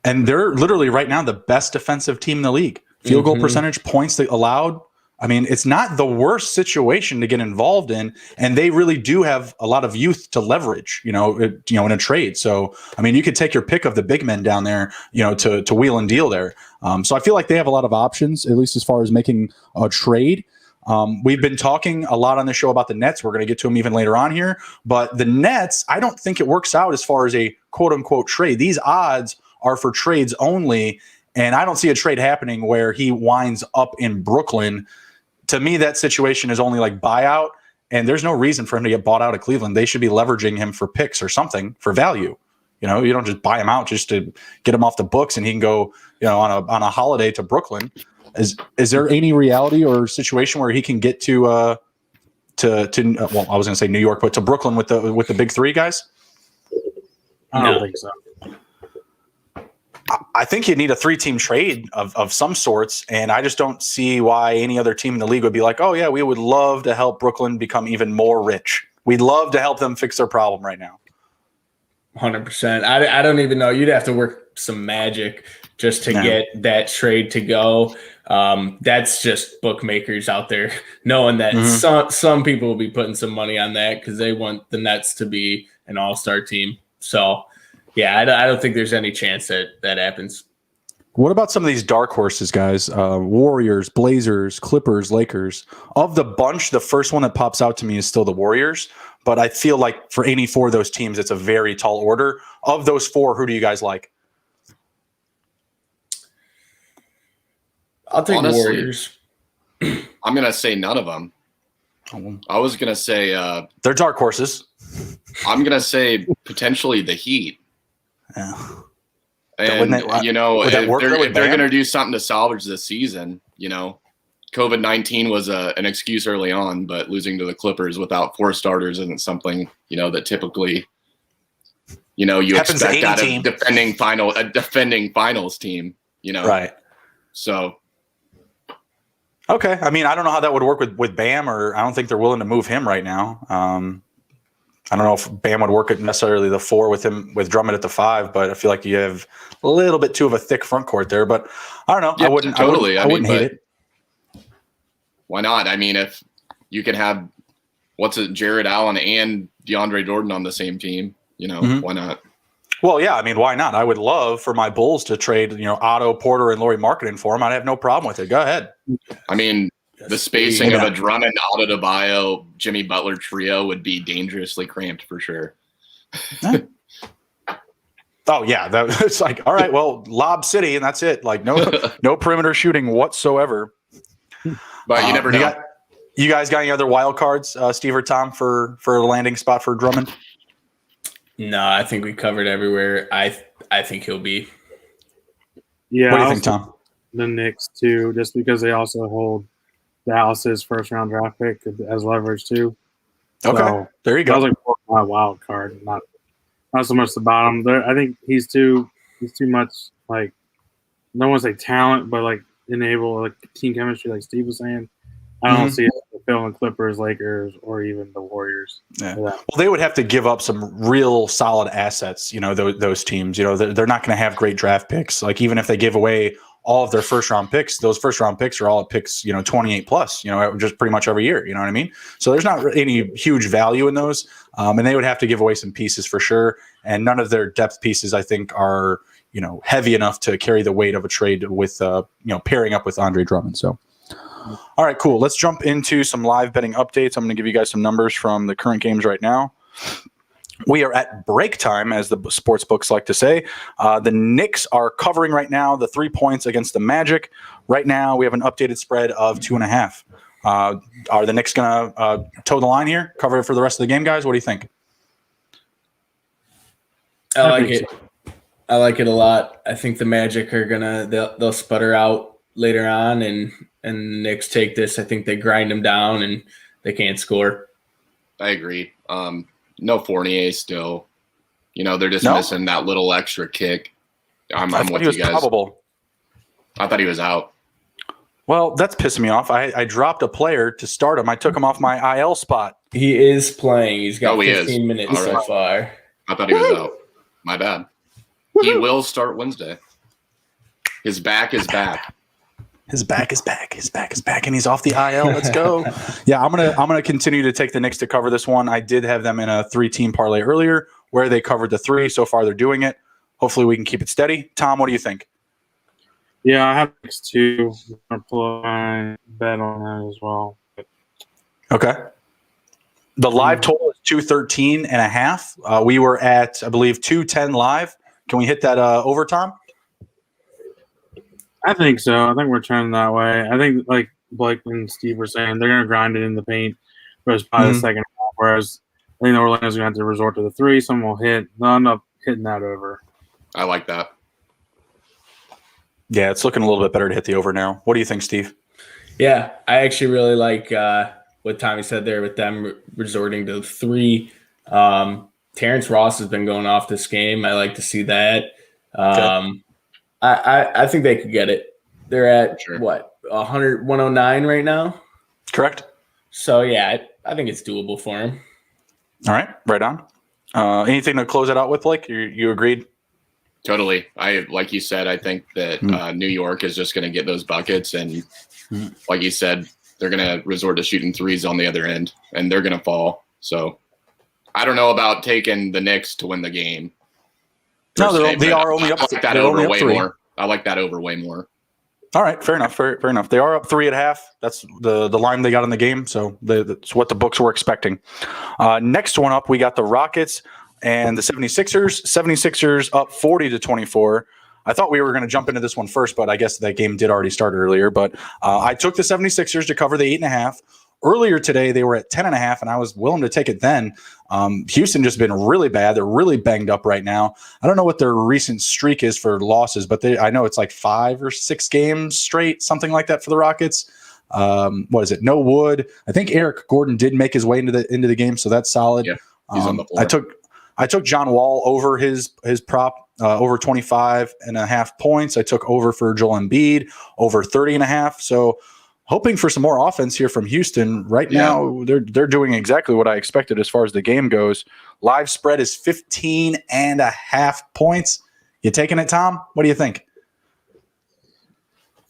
And they're literally right now the best defensive team in the league. Field goal percentage, points they allowed. I mean, it's not the worst situation to get involved in, and they really do have a lot of youth to leverage, in a trade. So, I mean, you could take your pick of the big men down there, to wheel and deal there. So I feel like they have a lot of options, at least as far as making a trade. We've been talking a lot on the show about the Nets. We're going to get to them even later on here. But the Nets, I don't think it works out as far as a quote-unquote trade. These odds are for trades only, and I don't see a trade happening where he winds up in Brooklyn. To me, that situation is only like buyout, and there's no reason for him to get bought out of Cleveland. They should be leveraging him for picks or something for value. You don't just buy him out just to get him off the books and he can go, on a holiday to Brooklyn. Is there any reality or situation where he can get to I was going to say New York, but to Brooklyn with the big three guys? I don't think so. I think you need a 3-team trade of some sorts, and I just don't see why any other team in the league would be like, oh, yeah, we would love to help Brooklyn become even more rich. We'd love to help them fix their problem right now. 100%. I don't even know. You'd have to work some magic just to get that trade to go. That's just bookmakers out there knowing that some people will be putting some money on that because they want the Nets to be an all-star team. So, yeah, I don't think there's any chance that happens. What about some of these dark horses, guys? Warriors, Blazers, Clippers, Lakers. Of the bunch, the first one that pops out to me is still the Warriors. But I feel like for any four of those teams, it's a very tall order. Of those four, who do you guys like? I'll take Honestly, Warriors. I'm going to say none of them. I was going to say they're dark horses. I'm going to say potentially the Heat. Yeah. And, if they're going to do something to salvage this season, COVID-19 was an excuse early on, but losing to the Clippers without 4 starters isn't something, that typically, you happens expect out team. of a defending finals team, Right. So. Okay. I mean, I don't know how that would work with Bam, or I don't think they're willing to move him right now. I don't know if Bam would work at necessarily the 4 with him, with Drummond at the 5, but I feel like you have a little bit too of a thick front court there. But I don't know. Yeah, I wouldn't hate it. Why not? I mean, if you can have Jared Allen and DeAndre Jordan on the same team, why not? Well, yeah, I mean, why not? I would love for my Bulls to trade, Otto Porter and Lauri Markkanen for him. I'd have no problem with it. Go ahead. I mean, the spacing of a Drummond, Otto DeBio, Jimmy Butler trio would be dangerously cramped for sure. Oh yeah, it's like, all right, well, Lob City, and that's it. Like no perimeter shooting whatsoever. But you never know. You guys got any other wild cards, Steve or Tom, for a landing spot for Drummond? No, I think we covered everywhere. I think he'll be. Yeah. What do you think, Tom? The Knicks too, just because they also hold Dallas's first-round draft pick as leverage too. Okay, so there you go. That was like my wild card, not so much the bottom. I think he's too much like, no one's like talent, but like enable like team chemistry, like Steve was saying. I don't see it filling Clippers, Lakers, or even the Warriors. Yeah. Well, they would have to give up some real solid assets. Those teams. They're not going to have great draft picks. Like even if they give away all of their first round picks, those first round picks are all at picks, 28 plus, just pretty much every year. You know what I mean? So there's not any huge value in those. And they would have to give away some pieces for sure. And none of their depth pieces, I think, are, heavy enough to carry the weight of a trade with, pairing up with Andre Drummond. So, all right, cool. Let's jump into some live betting updates. I'm going to give you guys some numbers from the current games right now. We are at break time, as the sports books like to say. The Knicks are covering right now the 3 points against the Magic. Right now, we have an updated spread of 2.5. Are the Knicks going to toe the line here, cover it for the rest of the game, guys? What do you think? I like it. I like it a lot. I think the Magic are they'll sputter out later on, and the Knicks take this. I think they grind them down, and they can't score. I agree. No Fournier still. They're just missing that little extra kick. I'm thought with he was you guys. probable. I thought he was out. Well, that's pissing me off. I dropped a player to start him. I took him off my IL spot. He is playing. He's got He 15 minutes All so right. far. I thought he was out. My bad. He will start Wednesday. His back is back. His back is back. His back is back, and he's off the IL. Let's go. Yeah, I'm gonna continue to take the Knicks to cover this one. I did have them in a 3-team parlay earlier where they covered the 3. So far, they're doing it. Hopefully, we can keep it steady. Tom, what do you think? Yeah, I have Knicks too. I'm gonna pull my bet on that as well. Okay. The live total is 213.5. We were at, I believe, 210 live. Can we hit that over, Tom? I think so. I think we're trending that way. I think, like Blake and Steve were saying, they're going to grind it in the paint for probably the second half, whereas I think Orlando's going to have to resort to the 3. Some will hit. They'll end up hitting that over. I like that. Yeah, it's looking a little bit better to hit the over now. What do you think, Steve? Yeah, I actually really like what Tommy said there with them resorting to 3. Terrence Ross has been going off this game. I like to see that. I think they could get it. They're at what, 109 right now? Correct. So yeah, I think it's doable for him. All right, right on. Anything to close it out with, Blake? You agreed? Totally. Like you said, I think that New York is just going to get those buckets, and like you said, they're going to resort to shooting 3s on the other end, and they're going to fall. So I don't know about taking the Knicks to win the game. No, they are only up. I like that over way more. I like that over way more. All right, fair enough. Fair enough. They are up 3 at half. That's the line they got in the game, so that's what the books were expecting. Next one up, we got the Rockets and the 76ers. 76ers up 40-24. I thought we were going to jump into this one first, but I guess that game did already start earlier. But I took the 76ers to cover the 8.5. Earlier today, they were at 10.5, and I was willing to take it then. Houston just been really bad. They're really banged up right now. I don't know what their recent streak is for losses, but I know it's like 5 or 6 games straight, something like that for the Rockets. What is it? No Wood. I think Eric Gordon did make his way into the game, so that's solid. Yeah, he's on the floor. I took John Wall over his prop, over 25.5 points. I took over for Joel Embiid, over 30.5. So hoping for some more offense here from Houston. Right now, they're doing exactly what I expected as far as the game goes. Live spread is 15.5 points. You taking it, Tom? What do you think?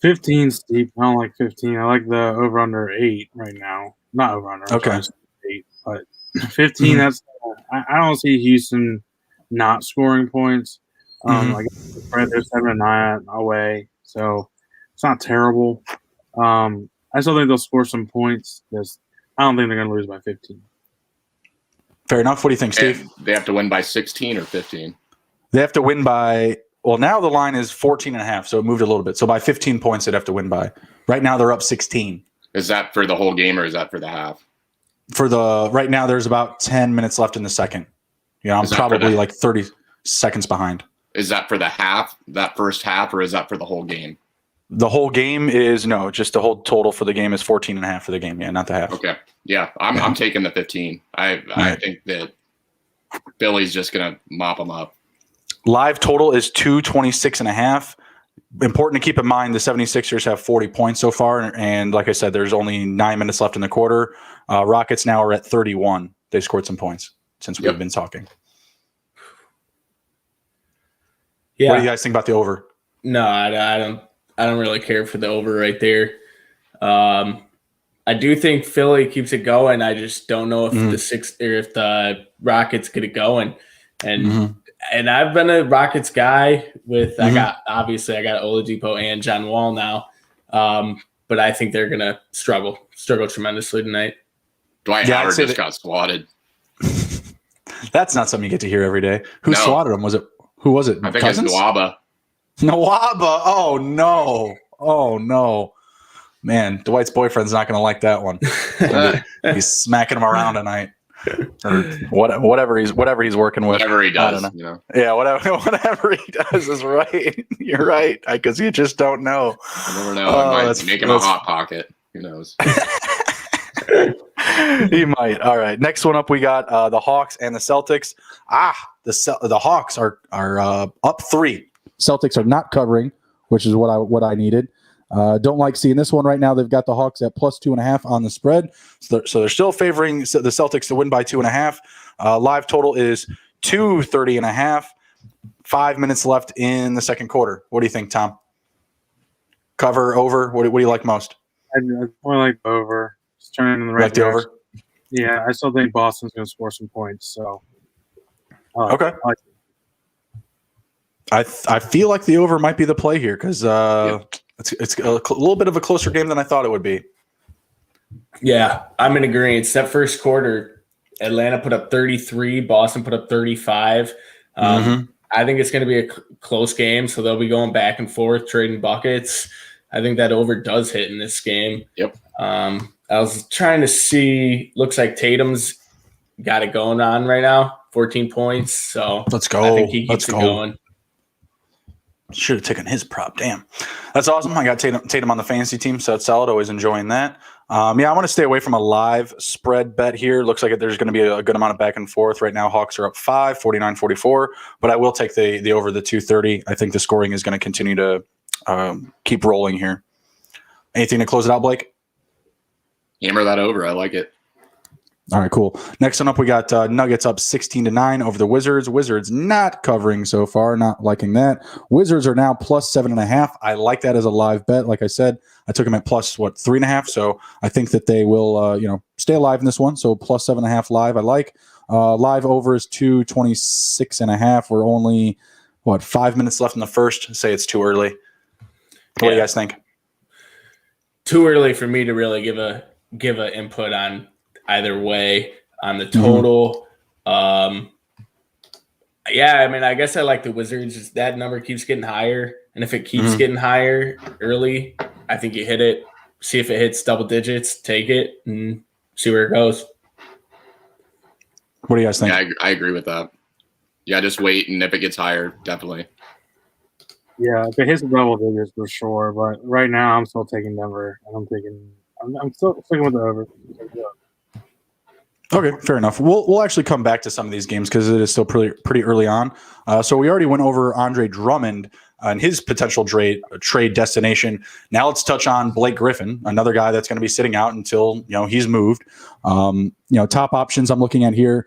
15, Steve. I don't like 15. I like the over under 8 right now. Not over under. Okay. 8, but 15. That's. I don't see Houston not scoring points. I guess the spread they're 7-9 away, so it's not terrible. I still think they'll score some points. I don't think they're going to lose by 15. Fair enough. What do you think, Steve? And they have to win by 16 or 15. They have to win by. Well, now the line is 14.5, so it moved a little bit. So by 15 points, they'd have to win by. Right now, they're up 16. Is that for the whole game or is that for the half? Right now, there's about 10 minutes left in the second. I'm probably like 30 seconds behind. Is that for the half, that first half, or is that for the whole game? The whole game is just the whole total for the game is 14.5 for the game. Yeah, not the half. Okay. Yeah, I'm taking the 15. I think that Billy's just going to mop them up. Live total is 226.5. Important to keep in mind the 76ers have 40 points so far. And like I said, there's only 9 minutes left in the quarter. Rockets now are at 31. They scored some points since we've been talking. Yeah. What do you guys think about the over? No, I don't really care for the over right there. I do think Philly keeps it going. I just don't know if if the Rockets get it going. And I've been a Rockets guy with I got Oladipo and John Wall now. But I think they're gonna struggle tremendously tonight. Dwight Howard just got swatted. That's not something you get to hear every day. Who swatted him? Who was it? I think it's Nwaba. Nwaba. Oh no. Man, Dwight's boyfriend's not gonna like that one. He's smacking him around tonight. Or whatever he's working with. Whatever he does. I don't know. Yeah, whatever he does is right. You're right. Because you just don't know. You never know. It might make him a hot pocket. Who knows? He might. All right. Next one up, we got the Hawks and the Celtics. The Hawks are up 3. Celtics are not covering, which is what I needed. Don't like seeing this one right now. They've got the Hawks at plus 2.5 on the spread. So they're still favoring the Celtics to win by 2.5. Live total is 230.5. 5 minutes left in the second quarter. What do you think, Tom? Cover, over? What do you like most? I like the over. Just turning in the right Like the direction. over? Yeah, I still think Boston's going to score some points. So, Okay. I feel like the over might be the play here because it's a little bit of a closer game than I thought it would be. Yeah, I'm in agreement. That first quarter, Atlanta put up 33, Boston put up 35. I think it's going to be a close game, so they'll be going back and forth, trading buckets. I think that over does hit in this game. Yep. I was trying to see. Looks like Tatum's got it going on right now. 14 points. So let's go. I think he keeps it going. Should have taken his prop. Damn. That's awesome. I got Tatum on the fantasy team, so it's solid. Always enjoying that. I want to stay away from a live spread bet here. Looks like there's going to be a good amount of back and forth. Right now, Hawks are up 5, 49-44, but I will take the over the 230. I think the scoring is going to continue to keep rolling here. Anything to close it out, Blake? Hammer that over. I like it. All right, cool. Next one up, we got Nuggets up 16-9 over the Wizards. Wizards not covering so far, not liking that. Wizards are now plus 7.5. I like that as a live bet. Like I said, I took them at plus 3.5. So I think that they will, stay alive in this one. So plus 7.5 live. I like live over is 226.5. We're only 5 minutes left in the first. Say it's too early. What do you guys think? Too early for me to really give a input on either way on the total. I guess I like the Wizards. That number keeps getting higher. And if it keeps getting higher early, I think you hit it. See if it hits double digits, take it, and see where it goes. What do you guys think? Yeah, I agree with that. Yeah, just wait, and if it gets higher, definitely. Yeah, if it hits the double digits for sure. But right now, I'm still taking Denver, and I'm still sticking with the over. Okay, fair enough. We'll actually come back to some of these games because it is still pretty early on. So we already went over Andre Drummond and his potential trade destination. Now let's touch on Blake Griffin, another guy that's going to be sitting out until he's moved. Top options I'm looking at here: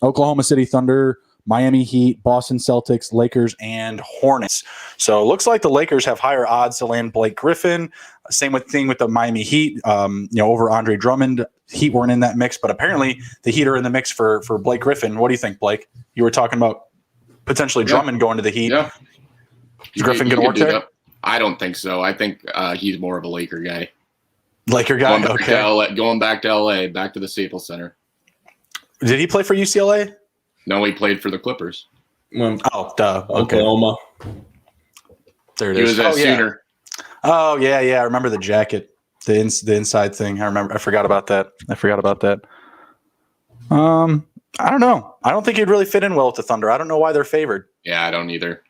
Oklahoma City Thunder, Miami Heat, Boston Celtics, Lakers, and Hornets. So it looks like the Lakers have higher odds to land Blake Griffin. Same thing with the Miami Heat, over Andre Drummond. Heat weren't in that mix, but apparently the Heat are in the mix for Blake Griffin. What do you think, Blake? You were talking about potentially Drummond going to the Heat. Yeah. Is Griffin going to work there? I don't think so. I think he's more of a Laker guy. Laker guy? Going back to LA, back to the Staples Center. Did he play for UCLA? No, he played for the Clippers. Oh, duh. Okay. Oklahoma. There it He is. was a Sooner. Oh, yeah. I remember the jacket, the inside thing. I forgot about that. I don't know. I don't think he'd really fit in well with the Thunder. I don't know why they're favored. Yeah, I don't either.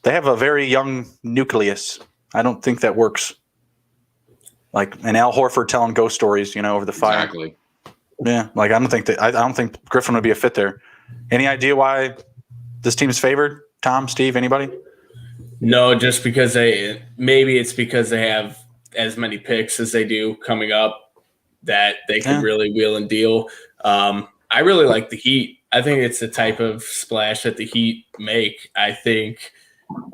They have a very young nucleus. I don't think that works. Like an Al Horford telling ghost stories, over the fire. Exactly. Yeah, I don't think Griffin would be a fit there. Any idea why this team's favored? Tom, Steve, anybody? No, just because maybe it's because they have as many picks as they do coming up that they can really wheel and deal. I really like the Heat. I think it's the type of splash that the Heat make. I think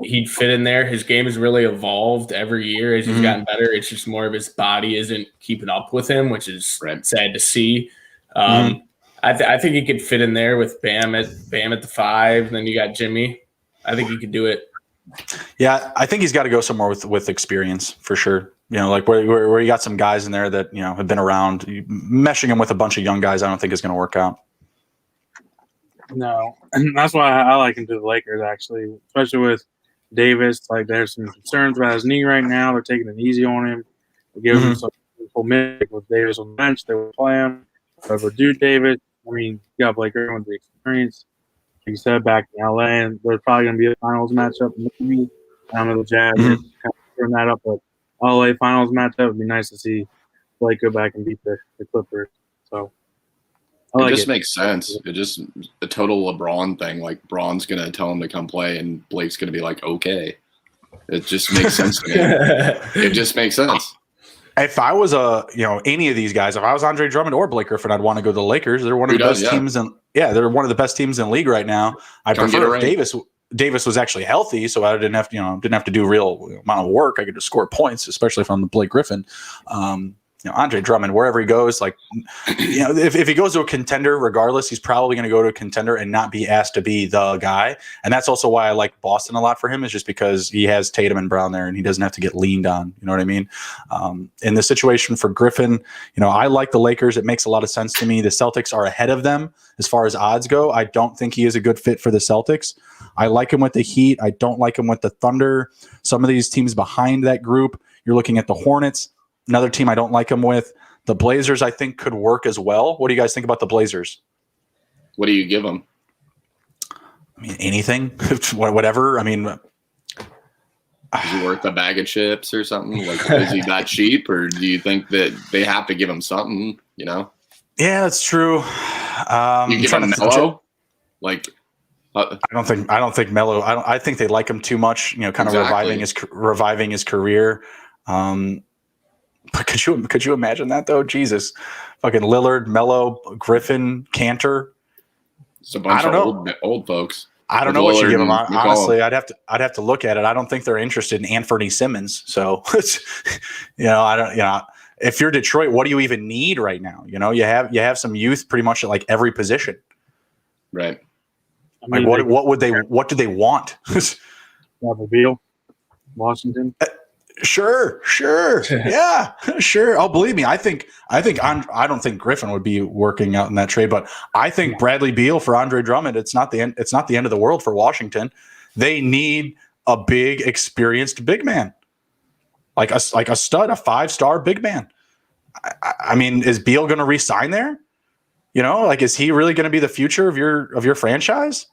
he'd fit in there. His game has really evolved every year as he's gotten better. It's just more of his body isn't keeping up with him, which is sad to see. I think he could fit in there with Bam at the 5, and then you got Jimmy. I think he could do it. Yeah, I think he's got to go somewhere with experience for sure. Where you got some guys in there that have been around. Meshing him with a bunch of young guys, I don't think is going to work out. No, and that's why I like him to the Lakers, actually, especially with Davis. There's some concerns about his knee right now. They're taking it easy on him. They give him some minutes with Davis on the bench. They will play him. Over Dude Davis. You got Blake Griffin with the experience. Like you said, back in LA, and there's probably going to be a finals matchup. Maybe. I don't know the Jazz kind of turn that up, but LA finals matchup would be nice to see Blake go back and beat the Clippers. So. like just makes sense. It just a total LeBron thing. Like Braun's gonna tell him to come play, and Blake's gonna be like, okay. It just makes sense to me. It just makes sense. If I was any of these guys, if I was Andre Drummond or Blake Griffin, I'd want to go to the Lakers. They're one of the best teams they're one of the best teams in the league right now. I prefer if Davis was actually healthy, so I didn't have to do real amount of work. I could just score points, especially from Blake Griffin. Andre Drummond, wherever he goes, if he goes to a contender, regardless, he's probably going to go to a contender and not be asked to be the guy. And that's also why I like Boston a lot for him, is just because he has Tatum and Brown there and he doesn't have to get leaned on. You know what I mean? In the situation for Griffin, I like the Lakers. It makes a lot of sense to me. The Celtics are ahead of them as far as odds go. I don't think he is a good fit for the Celtics. I like him with the Heat. I don't like him with the Thunder. Some of these teams behind that group, you're looking at the Hornets. Another team I don't like him with. The Blazers, I think, could work as well. What do you guys think about the Blazers? What do you give them? I mean, anything, whatever. I mean, is he worth a bag of chips or something? Like, is he that cheap, or do you think that they have to give him something? Yeah, that's true. You give him Melo? I don't think Melo. I think they like him too much. Kind of reviving his career. But could you imagine that though? Jesus, fucking Lillard, Melo, Griffin, Cantor. It's a bunch of old folks. I don't know what you give them. Honestly, I'd have to look at it. I don't think they're interested in Anthony Simmons. So, I don't. If you're Detroit, what do you even need right now? You have some youth pretty much at like every position. Right. I mean, what do they want? Beal, Washington. Sure. Yeah, sure. Oh, believe me, I don't think Griffin would be working out in that trade, but I think Bradley Beal for Andre Drummond, it's not the end of the world for Washington. They need a big, experienced big man. Like a stud, a 5-star big man. I mean, is Beal going to re-sign there? Is he really going to be the future of your franchise?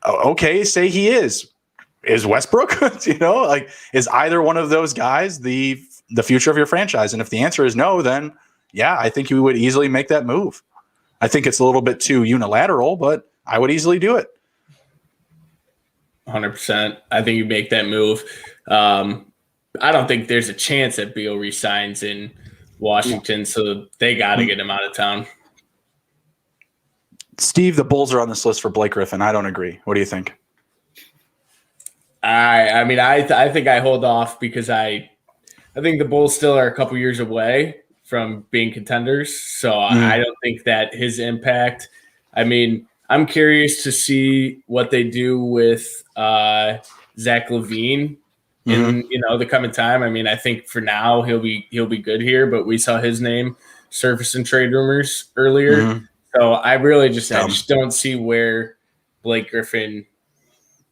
Okay, say he is. Is Westbrook, is either one of those guys the future of your franchise? And if the answer is no, then yeah, I think you would easily make that move. I think it's a little bit too unilateral, but I would easily do it. 100%. I think you make that move. I don't think there's a chance that Beal resigns in Washington, so they got to get him out of town. Steve, the Bulls are on this list for Blake Griffin. I don't agree. What do you think? I think I hold off because I think the Bulls still are a couple years away from being contenders. So I don't think that his impact. I mean, I'm curious to see what they do with Zach LaVine in the coming time. I mean, I think for now he'll be good here, but we saw his name surface in trade rumors earlier. Mm-hmm. So I really just don't see where Blake Griffin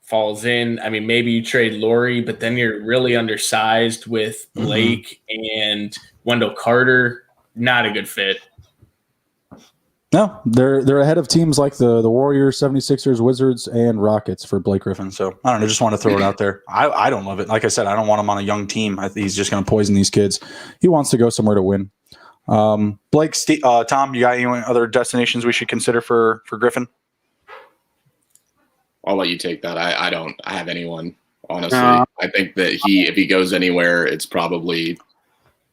falls in. I mean, maybe you trade Laurie, but then you're really undersized with Blake and Wendell Carter. Not a good fit. No, they're ahead of teams like the Warriors, 76ers, Wizards, and Rockets for Blake Griffin. So I don't know. Just want to throw it out there. I don't love it. Like I said, I don't want him on a young team. I think he's just going to poison these kids. He wants to go somewhere to win. Blake, Tom, you got any other destinations we should consider for Griffin? I'll let you take that. I don't have anyone, honestly. I think that if he goes anywhere, it's probably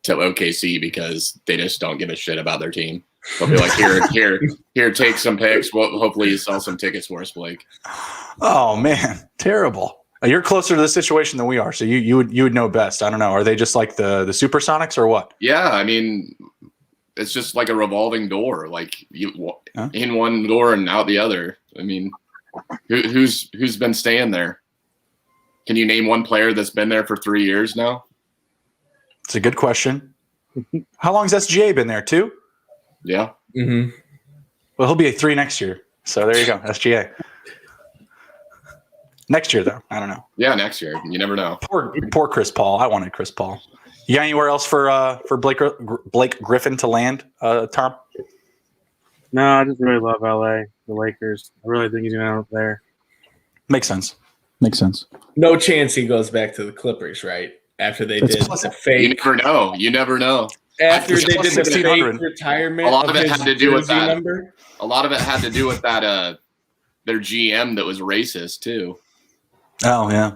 to OKC because they just don't give a shit about their team. They'll be like, here, take some picks. Well, hopefully you sell some tickets for us, Blake. Oh man, terrible. You're closer to the situation than we are, so you would know best. I don't know. Are they just like the Supersonics or what? Yeah, I mean, it's just like a revolving door. Like you in one door and out the other. I mean, who's been staying there? Can you name one player that's been there for 3 years now? It's a good question. How long's SGA been there? 2? Yeah. Mm-hmm. Well, he'll be a 3 next year. So there you go, SGA. Next year, though, I don't know. Yeah, next year. You never know. Poor Chris Paul. I wanted Chris Paul. You got anywhere else for Blake Griffin to land, Tom? No, I just really love LA, the Lakers. I really think he's going to end up there. Makes sense. No chance he goes back to the Clippers, right? After they did the fake. You never know. after they did the fake 1600. retirement. A lot of it his had to do with jersey that. number. A lot of it had to do with that their GM that was racist too. Oh yeah.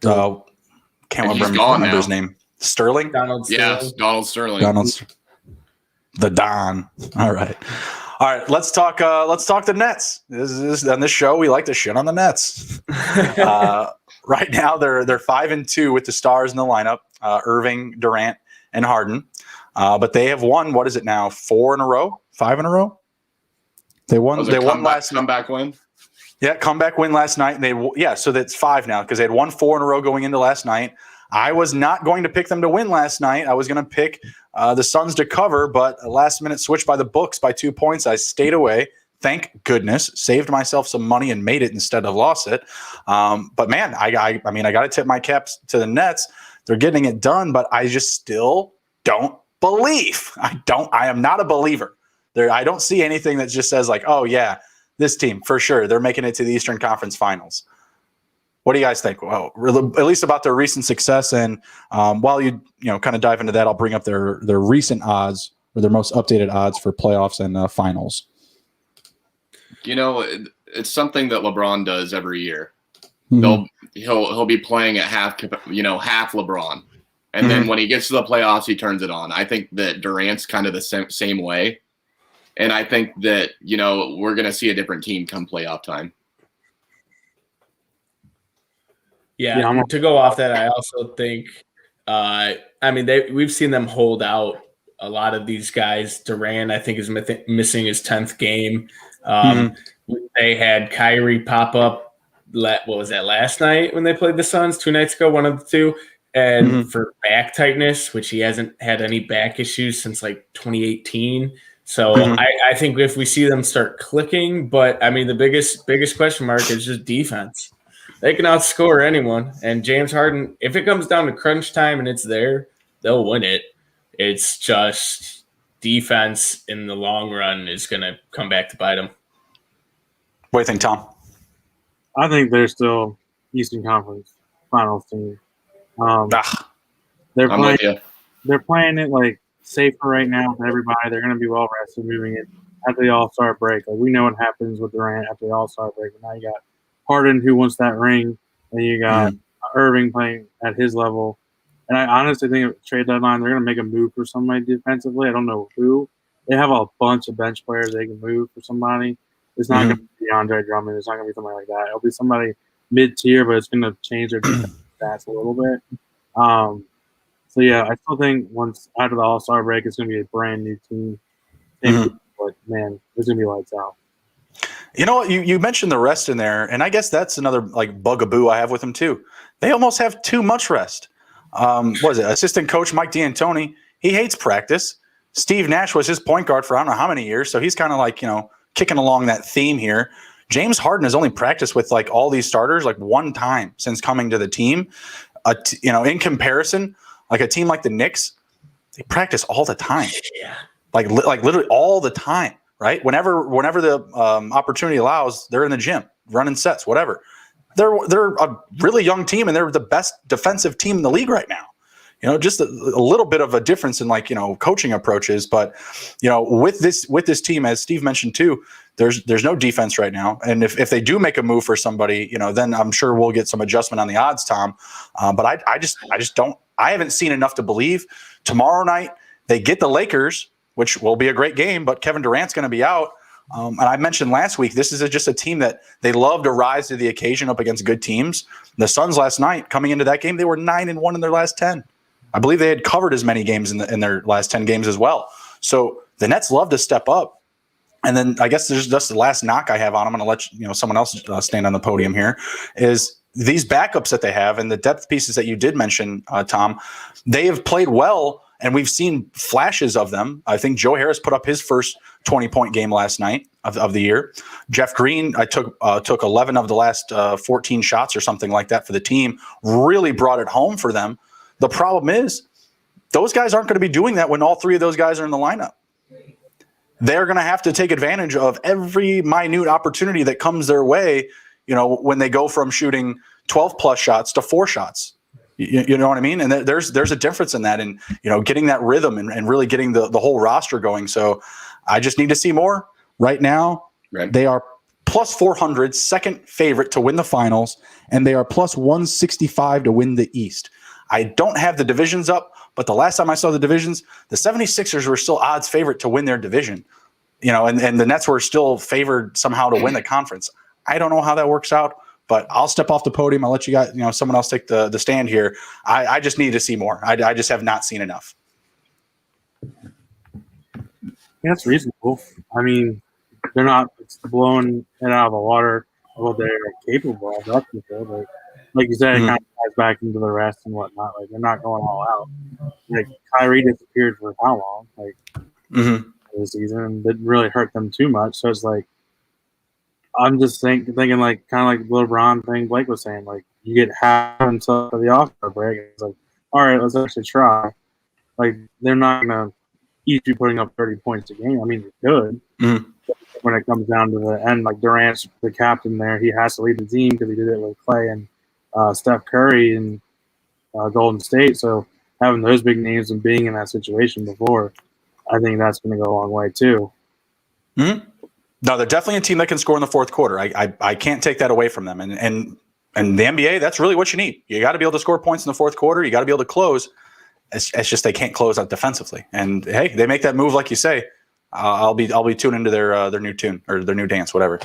Can't And he's remember gone now. his name. Sterling. Donald Yeah, Sterling. Donald Sterling. The Don. All right. Let's talk the Nets. On this show, we like to shit on the Nets. Right now, they're 5-2 with the stars in the lineup: Irving, Durant, and Harden. But they have won. What is it now? 4 in a row? 5 in a row? They won. They won last comeback win. Yeah, comeback win last night. And so that's 5 now because they had won 4 in a row going into last night. I was not going to pick them to win last night. I was going to pick the Suns to cover, but a last-minute switch by the books by 2 points. I stayed away. Thank goodness. Saved myself some money and made it instead of lost it. But, man, I got to tip my caps to the Nets. They're getting it done, but I just still don't believe. I am not a believer. I don't see anything that just says, like, oh, yeah, this team, for sure, they're making it to the Eastern Conference Finals. What do you guys think? Well, at least about their recent success, and while you kind of dive into that, I'll bring up their recent odds or their most updated odds for playoffs and finals. It's something that LeBron does every year. Mm-hmm. He'll be playing at half LeBron, and then when he gets to the playoffs, he turns it on. I think that Durant's kind of the same way, and I think that we're going to see a different team come playoff time. Yeah, to go off that, I also think, we've seen them hold out a lot of these guys. Durant, I think, is missing his 10th game. They had Kyrie pop up, what was that, last night when they played the Suns, 2 nights ago, one of the two, and for back tightness, which he hasn't had any back issues since like 2018. So I think if we see them start clicking, but the biggest question mark is just defense. They can outscore anyone. And James Harden, if it comes down to crunch time and it's there, they'll win it. It's just defense in the long run is going to come back to bite them. What do you think, Tom? I think they're still Eastern Conference Finals team. They're playing it like safer right now for everybody. They're going to be well rested moving it after the All-Star break. Like, we know what happens with Durant after the All-Star break. And now you got Harden, who wants that ring, and you got Irving playing at his level. And I honestly think at trade deadline, they're going to make a move for somebody defensively. I don't know who. They have a bunch of bench players they can move for somebody. It's not going to be Andre Drummond. It's not going to be somebody like that. It'll be somebody mid-tier, but it's going to change their defense stats a little bit. So, yeah, I still think once after the All-Star break, it's going to be a brand-new team. But, man, it's going to be lights out. You know what? You mentioned the rest in there, and I guess that's another bugaboo I have with them too. They almost have too much rest. What is it? Assistant coach Mike D'Antoni, he hates practice. Steve Nash was his point guard for I don't know how many years, so he's kind of kicking along that theme here. James Harden has only practiced with all these starters one time since coming to the team. In comparison, a team like the Knicks, they practice all the time. Yeah, literally all the time. Right? Whenever the opportunity allows, they're in the gym, running sets, whatever. They're a really young team, and they're the best defensive team in the league right now. Just a little bit of a difference in coaching approaches, but with this team, as Steve mentioned too, there's no defense right now, and if they do make a move for somebody, then I'm sure we'll get some adjustment on the odds, Tom. But I just don't. I haven't seen enough to believe. Tomorrow night they get the Lakers, which will be a great game, but Kevin Durant's going to be out. And I mentioned last week, this is just a team that they love to rise to the occasion up against good teams. The Suns last night, coming into that game, they were 9-1 in their last 10. I believe they had covered as many games in their last 10 games as well. So the Nets love to step up. And then I guess there's just the last knock I have on them. I'm going to let someone else stand on the podium here, is these backups that they have and the depth pieces that you did mention, Tom, they have played well. And we've seen flashes of them. I think Joe Harris put up his first 20-point game last night of the year. Jeff Green, I took 11 of the last 14 shots or something like that for the team. Really brought it home for them. The problem is those guys aren't going to be doing that when all 3 of those guys are in the lineup. They're going to have to take advantage of every minute opportunity that comes their way, when they go from shooting 12-plus shots to 4 shots. You know what I mean? And there's a difference in that, and getting that rhythm and really getting the whole roster going. So I just need to see more. Right now, They are plus 400, second favorite to win the finals, and they are plus 165 to win the East. I don't have the divisions up, but the last time I saw the divisions, the 76ers were still odds favorite to win their division. And the Nets were still favored somehow to win the conference. I don't know how that works out. But I'll step off the podium. I'll let you guys, someone else take the stand here. I just need to see more. I just have not seen enough. That's reasonable. I mean, they're not blowing it out of the water. Well, they're capable of that, but like you said, it kind of ties back into the rest and whatnot. Like, they're not going all out. Like, Kyrie disappeared for how long? Like, this season, and didn't really hurt them too much. So it's like, I'm just thinking like kind of like the LeBron thing Blake was saying. Like, you get half until the All-Star break. It's like, all right, let's actually try. Like, they're not gonna each be putting up 30 points a game. I mean, they could. When it comes down to the end, like Durant's the captain there, he has to lead the team because he did it with Clay and Steph Curry and Golden State. So having those big names and being in that situation before, I think that's going to go a long way too. No, they're definitely a team that can score in the fourth quarter. I can't take that away from them. And the NBA, that's really what you need. You got to be able to score points in the fourth quarter. You got to be able to close. It's just they can't close out defensively. And hey, they make that move like you say. I'll be tuned into their new tune or their new dance, whatever.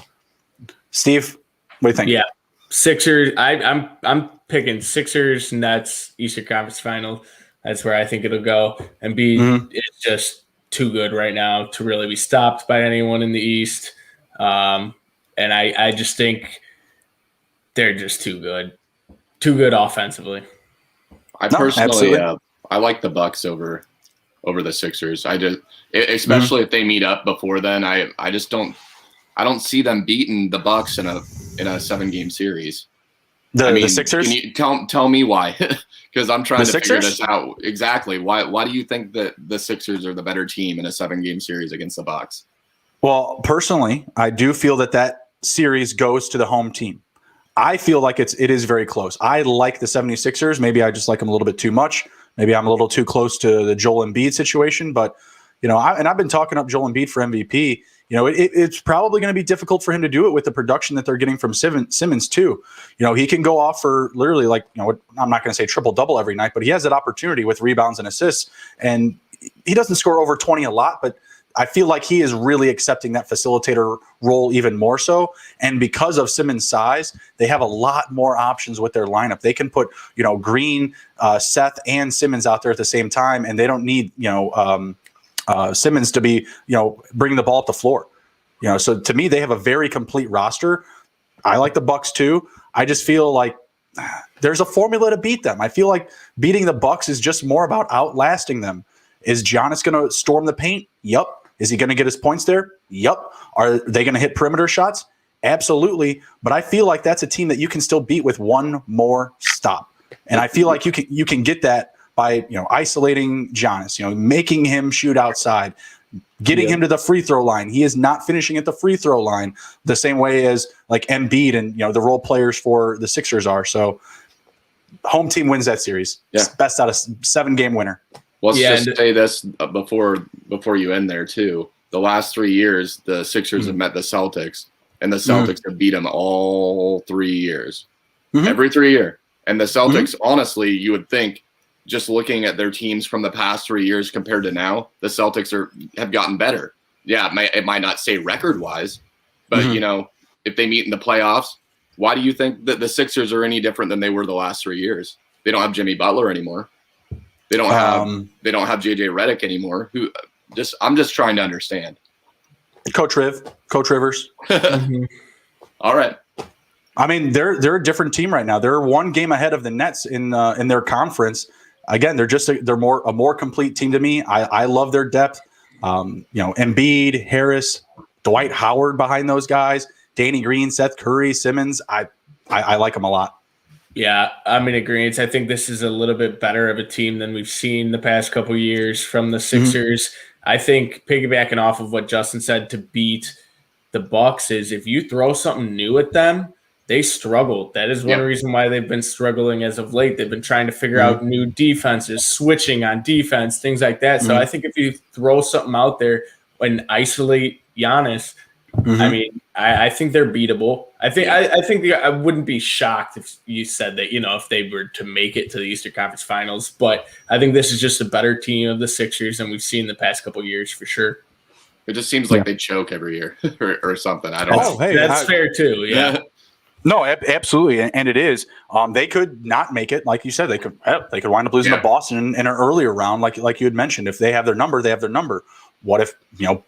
Steve, what do you think? Yeah, Sixers. I'm picking Sixers, Nets, Eastern Conference Final. That's where I think it'll go. And it's just too good right now to really be stopped by anyone in the East. And I just think they're just too good offensively. I personally, I like the Bucks over the Sixers. I just, especially if they meet up before then, I don't see them beating the Bucks in a 7-game series. The Sixers? Can you tell me why? Because I'm trying to figure this out exactly. Why do you think that the Sixers are the better team in a 7-game series against the Bucks? Well, personally, I do feel that series goes to the home team. I feel like it is very close. I like the 76ers. Maybe I just like them a little bit too much. Maybe I'm a little too close to the Joel Embiid situation. But, I've been talking up Joel Embiid for MVP. It's probably going to be difficult for him to do it with the production that they're getting from Simmons too. He can go off for literally I'm not going to say triple-double every night, but he has that opportunity with rebounds and assists. And he doesn't score over 20 a lot, but I feel like he is really accepting that facilitator role even more so. And because of Simmons' size, they have a lot more options with their lineup. They can put, Green, Seth, and Simmons out there at the same time, and they don't need, Simmons to be, bringing the ball up the floor. So to me, they have a very complete roster. I like the Bucks too. I just feel like there's a formula to beat them. I feel like beating the Bucks is just more about outlasting them. Is Giannis going to storm the paint? Yup. Is he going to get his points there? Yup. Are they going to hit perimeter shots? Absolutely. But I feel like that's a team that you can still beat with one more stop. And I feel like you can get that by isolating Giannis, making him shoot outside, getting him to the free throw line. He is not finishing at the free throw line the same way as like Embiid and the role players for the Sixers are. So home team wins that series. Yeah. Best out of 7-game winner. Let's just say this before you end there too. The last 3 years, the Sixers have met the Celtics, and the Celtics have beat them all 3 years, every 3 year. And the Celtics, honestly, you would think, just looking at their teams from the past 3 years compared to now, the Celtics have gotten better. Yeah, it might not say record-wise, but if they meet in the playoffs, why do you think that the Sixers are any different than they were the last 3 years? They don't have Jimmy Butler anymore. They don't have JJ Redick anymore. I'm just trying to understand. Coach Rivers. All right. I mean, they're a different team right now. They're one game ahead of the Nets in their conference. Again, they're a more complete team to me. I love their depth. Embiid, Harris, Dwight Howard behind those guys, Danny Green, Seth Curry, Simmons. I like them a lot. Yeah, I'm in agreement. I think this is a little bit better of a team than we've seen the past couple of years from the Sixers. I think piggybacking off of what Justin said, to beat the Bucks is if you throw something new at them, they struggled. That is one reason why they've been struggling as of late. They've been trying to figure out new defenses, switching on defense, things like that. So I think if you throw something out there and isolate Giannis, I mean, I think they're beatable. I think I wouldn't be shocked if you said that, if they were to make it to the Eastern Conference Finals. But I think this is just a better team of the Sixers than we've seen the past couple of years for sure. It just seems like they choke every year or something. I don't know. That's fair too. Yeah. No, absolutely, and it is. They could not make it, like you said. They could wind up losing to Boston in an earlier round, like you had mentioned. If they have their number, they have their number. What if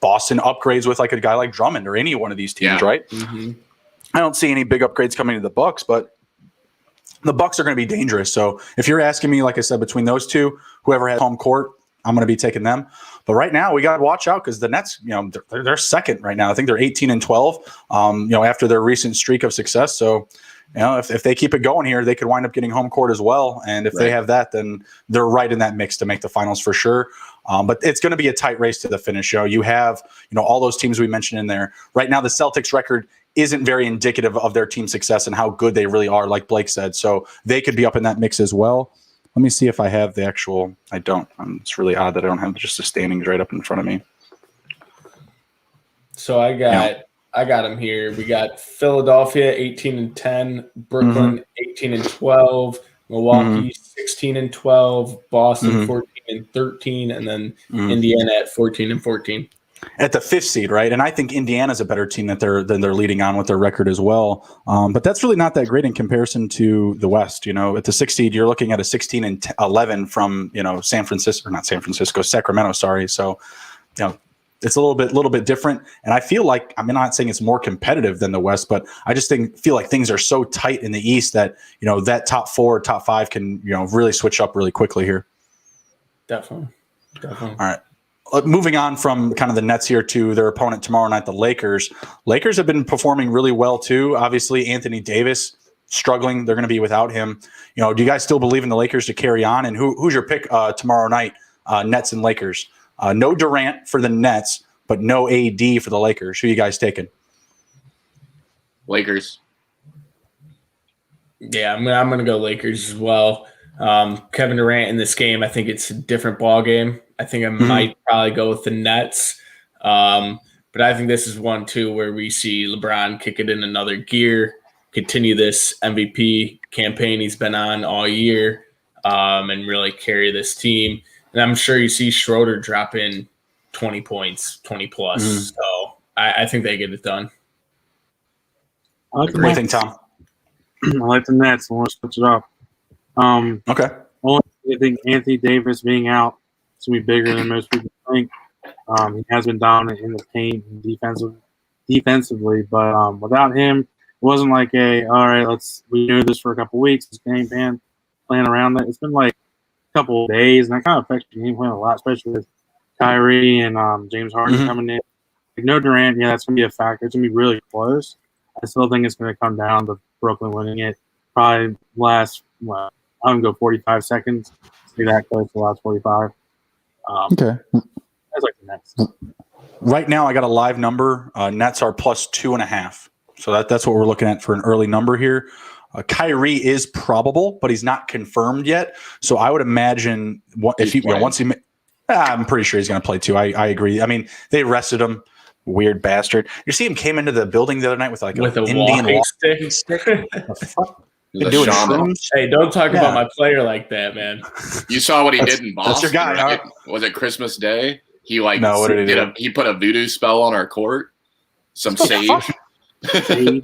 Boston upgrades with like a guy like Drummond or any one of these teams, right? I don't see any big upgrades coming to the Bucks, but the Bucks are going to be dangerous. So if you're asking me, like I said, between those two, whoever has home court, I'm going to be taking them. But right now, we got to watch out because the Nets, they're second right now. I think they're 18-12. After their recent streak of success. So, if they keep it going here, they could wind up getting home court as well. And if they have that, then they're right in that mix to make the finals for sure. But it's going to be a tight race to the finish. You have, all those teams we mentioned in there. Right now, the Celtics record isn't very indicative of their team success and how good they really are, like Blake said. So they could be up in that mix as well. Let me see if I have the actual. I don't. It's really odd that I don't have just the standings right up in front of me. So I got them here. We got Philadelphia 18-10, Brooklyn 18-12, Milwaukee 16-12, Boston 14-13, and then Indiana at 14-14. At the 5th seed, right? And I think Indiana's a better team than they're leading on with their record as well. But that's really not that great in comparison to the West. At the 6th seed, you're looking at a 16-11 from Sacramento. Sorry. So, it's a little bit different. And I feel like I'm not saying it's more competitive than the West, but I just feel like things are so tight in the East that that top 4, top 5 can really switch up really quickly here. Definitely. All right. Moving on from kind of the Nets here to their opponent tomorrow night, the Lakers. Lakers have been performing really well too. Obviously, Anthony Davis struggling. They're going to be without him. Do you guys still believe in the Lakers to carry on? And who's your pick tomorrow night? Nets and Lakers. No Durant for the Nets, but no AD for the Lakers. Who you guys taking? Lakers. Yeah, I'm going to go Lakers as well. Kevin Durant in this game, I think it's a different ball game. I think I might probably go with the Nets. But I think this is one, too, where we see LeBron kick it in another gear, continue this MVP campaign he's been on all year, and really carry this team. And I'm sure you see Schroeder drop in 20 points, 20 plus. So I think they get it done. What do you think, Tom? I like the Nets. I want to switch it up. Okay. I think Anthony Davis being out is going to be bigger than most people think. He has been dominant in the paint and defensively, but without him, it wasn't like all right, we knew this for a couple weeks. This game plan around it. It's been like a couple of days, and that kind of affects your game plan a lot, especially with Kyrie and James Harden coming in. Like, no Durant, that's going to be a factor. It's going to be really close. I still think it's going to come down to Brooklyn winning it. Probably last, I'm going to go 45 seconds. See that close to the last 45. Okay. That's like the Nets. Right now, I got a live number. Nets are plus 2.5. So that's what we're looking at for an early number here. Kyrie is probable, but he's not confirmed yet. So I would imagine I'm pretty sure he's going to play too. I agree. I mean, they rested him. Weird bastard. You see him came into the building the other night with an Indian walking stick. Hey, don't talk about my player like that, man. You saw what he did in Boston. That's your guy, right? Was it Christmas Day? He what did he do? He put a voodoo spell on our court. Some sage. Threw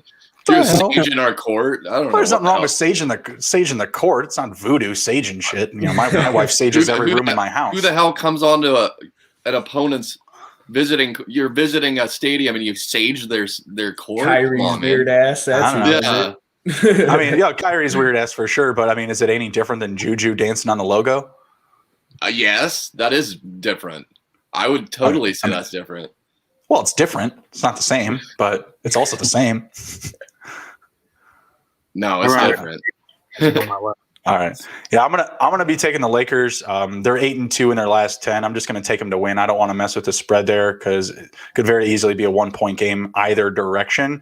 a sage in our court. I don't know. There's nothing wrong with sage in the court. It's not voodoo sage and shit. My wife sages every room in my house. Who the hell comes onto an opponent's visiting? You're visiting a stadium and you sage their court. Kyrie's weird ass. That's I mean, Kyrie's weird ass for sure. But I mean, is it any different than Juju dancing on the logo? Yes, that is different. I would totally say that's different. Well, it's different. It's not the same, but it's also the same. No, it's different. All right. Yeah, I'm gonna be taking the Lakers. They're 8-2 in their last 10. I'm just gonna take them to win. I don't want to mess with the spread there because it could very easily be a 1-point game either direction.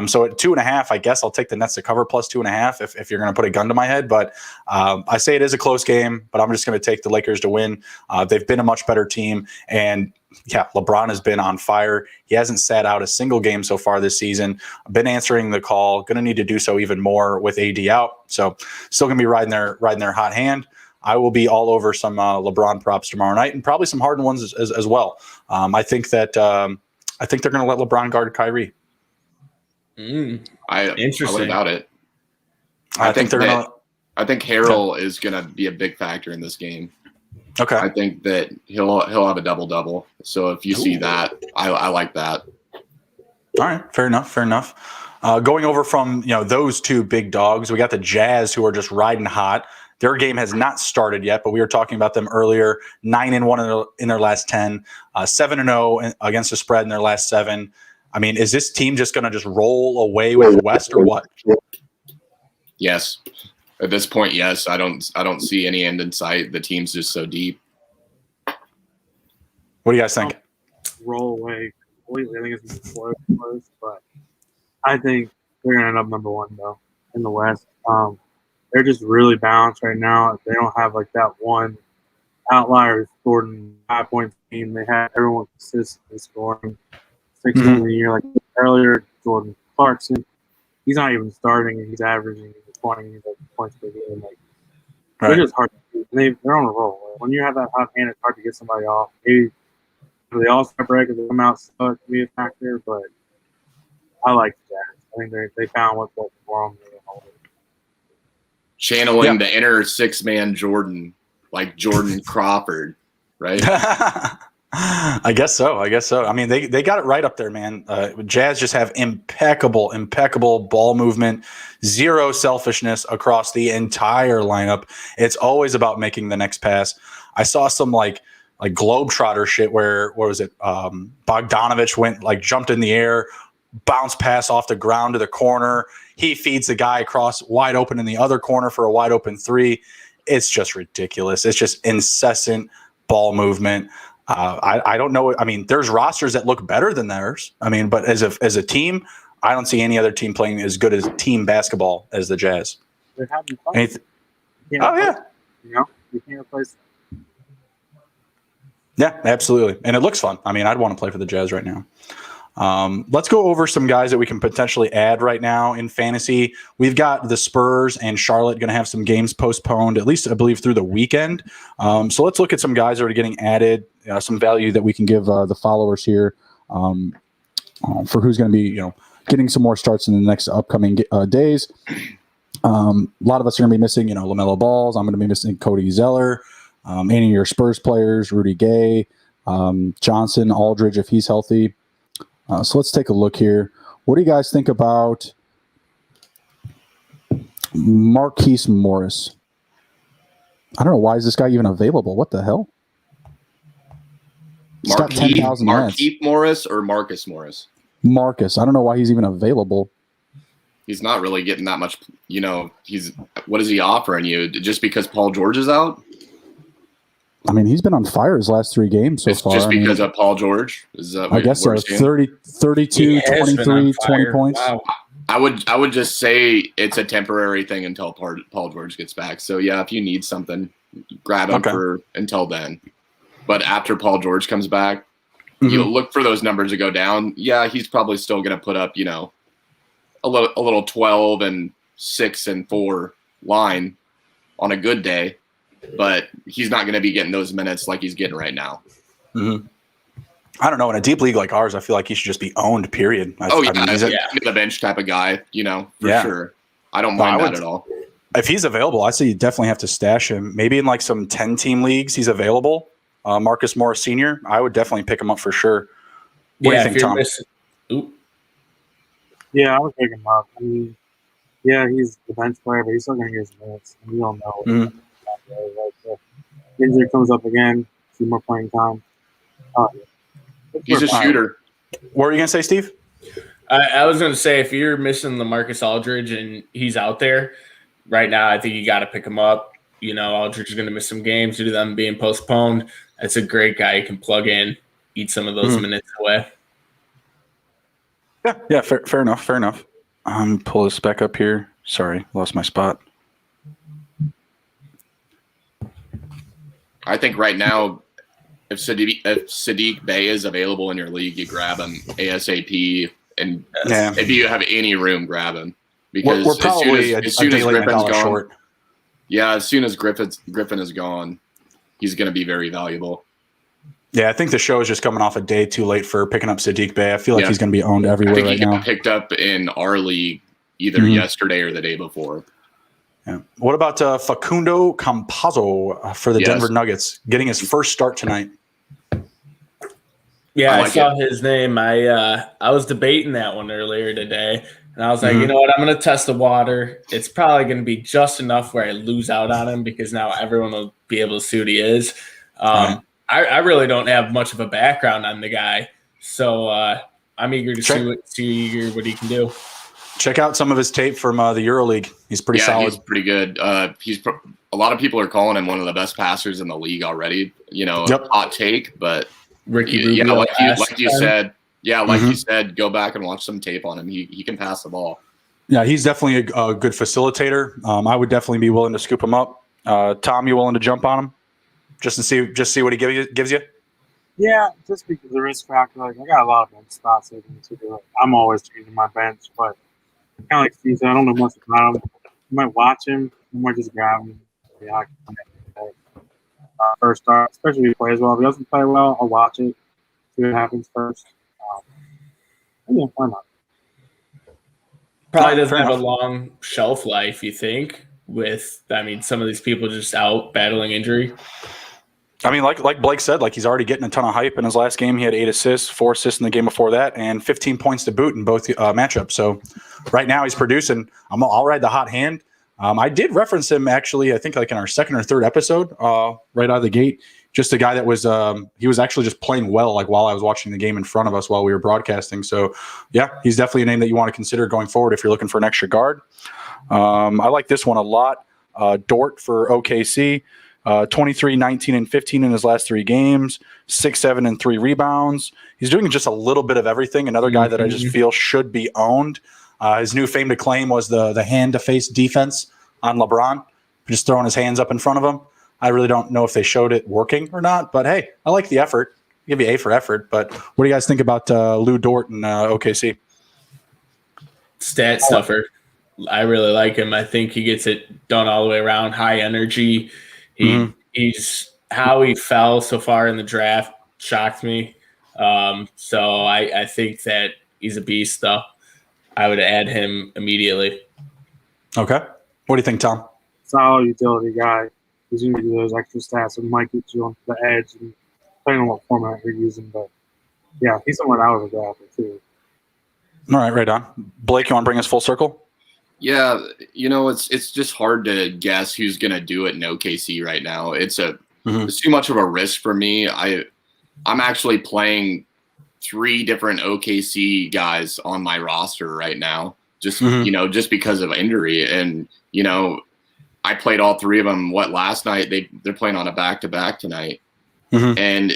So at 2.5, I guess I'll take the Nets to cover plus 2.5 if you're gonna put a gun to my head. But I say it is a close game, but I'm just gonna take the Lakers to win. They've been a much better team, and yeah, LeBron has been on fire. He hasn't sat out a single game so far this season. Been answering the call. Going to need to do so even more with AD out. So still going to be riding their hot hand. I will be all over some LeBron props tomorrow night, and probably some Harden ones as well. I think they're going to let LeBron guard Kyrie. Interesting. I would doubt it. I think they're going to. I think Harrell is going to be a big factor in this game. Okay. I think that he'll have a double-double. So if you see that, I like that. All right, fair enough. Going over from those two big dogs, we got the Jazz who are just riding hot. Their game has not started yet, but we were talking about them earlier. 9-1 in their last 10, 7-0 against the spread in their last 7. I mean, is this team just going to just roll away with West or what? Yes. At this point, yes. I don't see any end in sight. The team's just so deep. What do you guys think? Roll away completely. I think it's close, but I think they're going to end up number 1, though, in the West. They're just really balanced right now. They don't have, like, that one outlier scoring 5 points team. They have everyone consistently scoring 6 in the year. Like earlier, Jordan Clarkson, he's not even starting, and he's averaging 20 points per game. Like, they're just hard to do. They're on a roll. Like, when you have that hot hand, it's hard to get somebody off. Maybe the All-Star break, if they come out, so it can be a factor, but I like the Jazz. I think they found what's for them. Channeling the inner 6-man Jordan, like Jordan Crawford, right? I guess so. I mean, they got it right up there, man. Jazz just have impeccable ball movement, zero selfishness across the entire lineup. It's always about making the next pass. I saw some like Globetrotter shit where, what was it? Bogdanovich jumped in the air, bounced pass off the ground to the corner. He feeds the guy across wide open in the other corner for a wide open 3. It's just ridiculous. It's just incessant ball movement. I don't know. I mean, there's rosters that look better than theirs. I mean, but as a team, I don't see any other team playing as good as team basketball as the Jazz. They're having fun. You can't replace them. Yeah, absolutely. And it looks fun. I mean, I'd want to play for the Jazz right now. Let's go over some guys that we can potentially add right now in fantasy. We've got the Spurs and Charlotte going to have some games postponed, at least I believe through the weekend. So let's look at some guys that are getting added, some value that we can give the followers here for who's going to be, getting some more starts in the next upcoming days. A lot of us are going to be missing, LaMelo Balls. I'm going to be missing Cody Zeller, any of your Spurs players, Rudy Gay, Johnson, Aldridge, if he's healthy. So let's take a look here. What do you guys think about Marquis Morris? I don't know. Why is this guy even available? What the hell? He's got 10,000 Marquis Morris or Marcus Morris? Marcus. I don't know why he's even available. He's not really getting that much. What is he offering you? Just because Paul George is out? I mean, he's been on fire his last 3 games so far. Just because of Paul George? Is that I guess so. 30, 32, 23, 20 points. Wow. I would just say it's a temporary thing until Paul George gets back. So, yeah, if you need something, grab him for until then. But after Paul George comes back, you look for those numbers to go down. Yeah, he's probably still going to put up, a little 12 and 6 and 4 line on a good day. But he's not going to be getting those minutes like he's getting right now. Mm-hmm. I don't know. In a deep league like ours, I feel like he should just be owned, period. I mean, the bench type of guy, for sure. I don't mind that at all. If he's available, I say you definitely have to stash him. Maybe in some 10-team leagues he's available. Marcus Morris Sr., I would definitely pick him up for sure. What do you think, Tom? Yeah, I would pick him up. I mean, yeah, he's the bench player, but he's still going to get his minutes. We don't know. Injury comes up again, see more playing time. He's a shooter. What were you going to say, Steve? I was going to say, if you're missing LaMarcus Aldridge and he's out there, right now, I think you got to pick him up. Aldridge is going to miss some games due to them being postponed. That's a great guy you can plug in, eat some of those minutes away. Yeah, fair enough. Pull this back up here. Sorry, lost my spot. I think right now, if Sadiq Bey is available in your league, you grab him ASAP, and if you have any room, grab him, because we're probably as soon as Griffin's gone, short. Yeah, as soon as Griffin is gone, he's going to be very valuable. Yeah, I think the show is just coming off a day too late for picking up Sadiq Bey. I feel like he's going to be owned everywhere right now. He got picked up in our league either yesterday or the day before. Yeah. What about Facundo Campazzo for the Denver Nuggets, getting his first start tonight? Yeah, I saw his name. I was debating that one earlier today, and I was like, you know what? I'm going to test the water. It's probably going to be just enough where I lose out on him because now everyone will be able to see who he is. I really don't have much of a background on the guy, so I'm eager to see what he can do. Check out some of his tape from the EuroLeague. He's pretty solid. He's pretty good. A lot of people are calling him one of the best passers in the league already. Hot take, but Ricky Rubio, like you said, go back and watch some tape on him. He can pass the ball. Yeah, he's definitely a good facilitator. I would definitely be willing to scoop him up. Tom, you willing to jump on him just to see what he gives you? Yeah, just because the risk factor. Like, I got a lot of bench spots open too. I'm always changing my bench, but kind of like Steve said, I don't know much about him. I might watch him. I might just grab him. Yeah, I can first start, especially if he plays well. If he doesn't play well, I'll watch it. See what happens first. Yeah, why not? Probably doesn't have a long shelf life, you think, some of these people just out battling injury. I mean, like Blake said, he's already getting a ton of hype in his last game. He had 8 assists, 4 assists in the game before that, and 15 points to boot in both matchups. So right now he's producing. I'll ride the hot hand. I did reference him actually, I think in our second or third episode, right out of the gate. Just a guy that was he was actually just playing well while I was watching the game in front of us while we were broadcasting. So yeah, he's definitely a name that you want to consider going forward if you're looking for an extra guard. I like this one a lot. Dort for OKC. 23, 19, and 15 in his last 3 games, 6, 7, and 3 rebounds. He's doing just a little bit of everything. Another guy that I just feel should be owned. His new fame to claim was the hand-to-face defense on LeBron, just throwing his hands up in front of him. I really don't know if they showed it working or not, but hey, I like the effort. I'll give you A for effort. But what do you guys think about Lou Dort and OKC? Stat stuffer. I really like him. I think he gets it done all the way around. High energy. He's how he fell so far in the draft shocked me. So I think that he's a beast, though. I would add him immediately. Okay. What do you think, Tom? Solid utility guy. He's going to do those extra stats and might get you on the edge, and depending on what format you're using. But yeah, he's someone I would grab too. All right on. Blake, you want to bring us full circle? Yeah, it's just hard to guess who's going to do it in OKC right now. It's too much of a risk for me. I'm actually playing 3 different OKC guys on my roster right now, just because of injury. And I played all 3 of them. Last night they're playing on a back-to-back tonight, and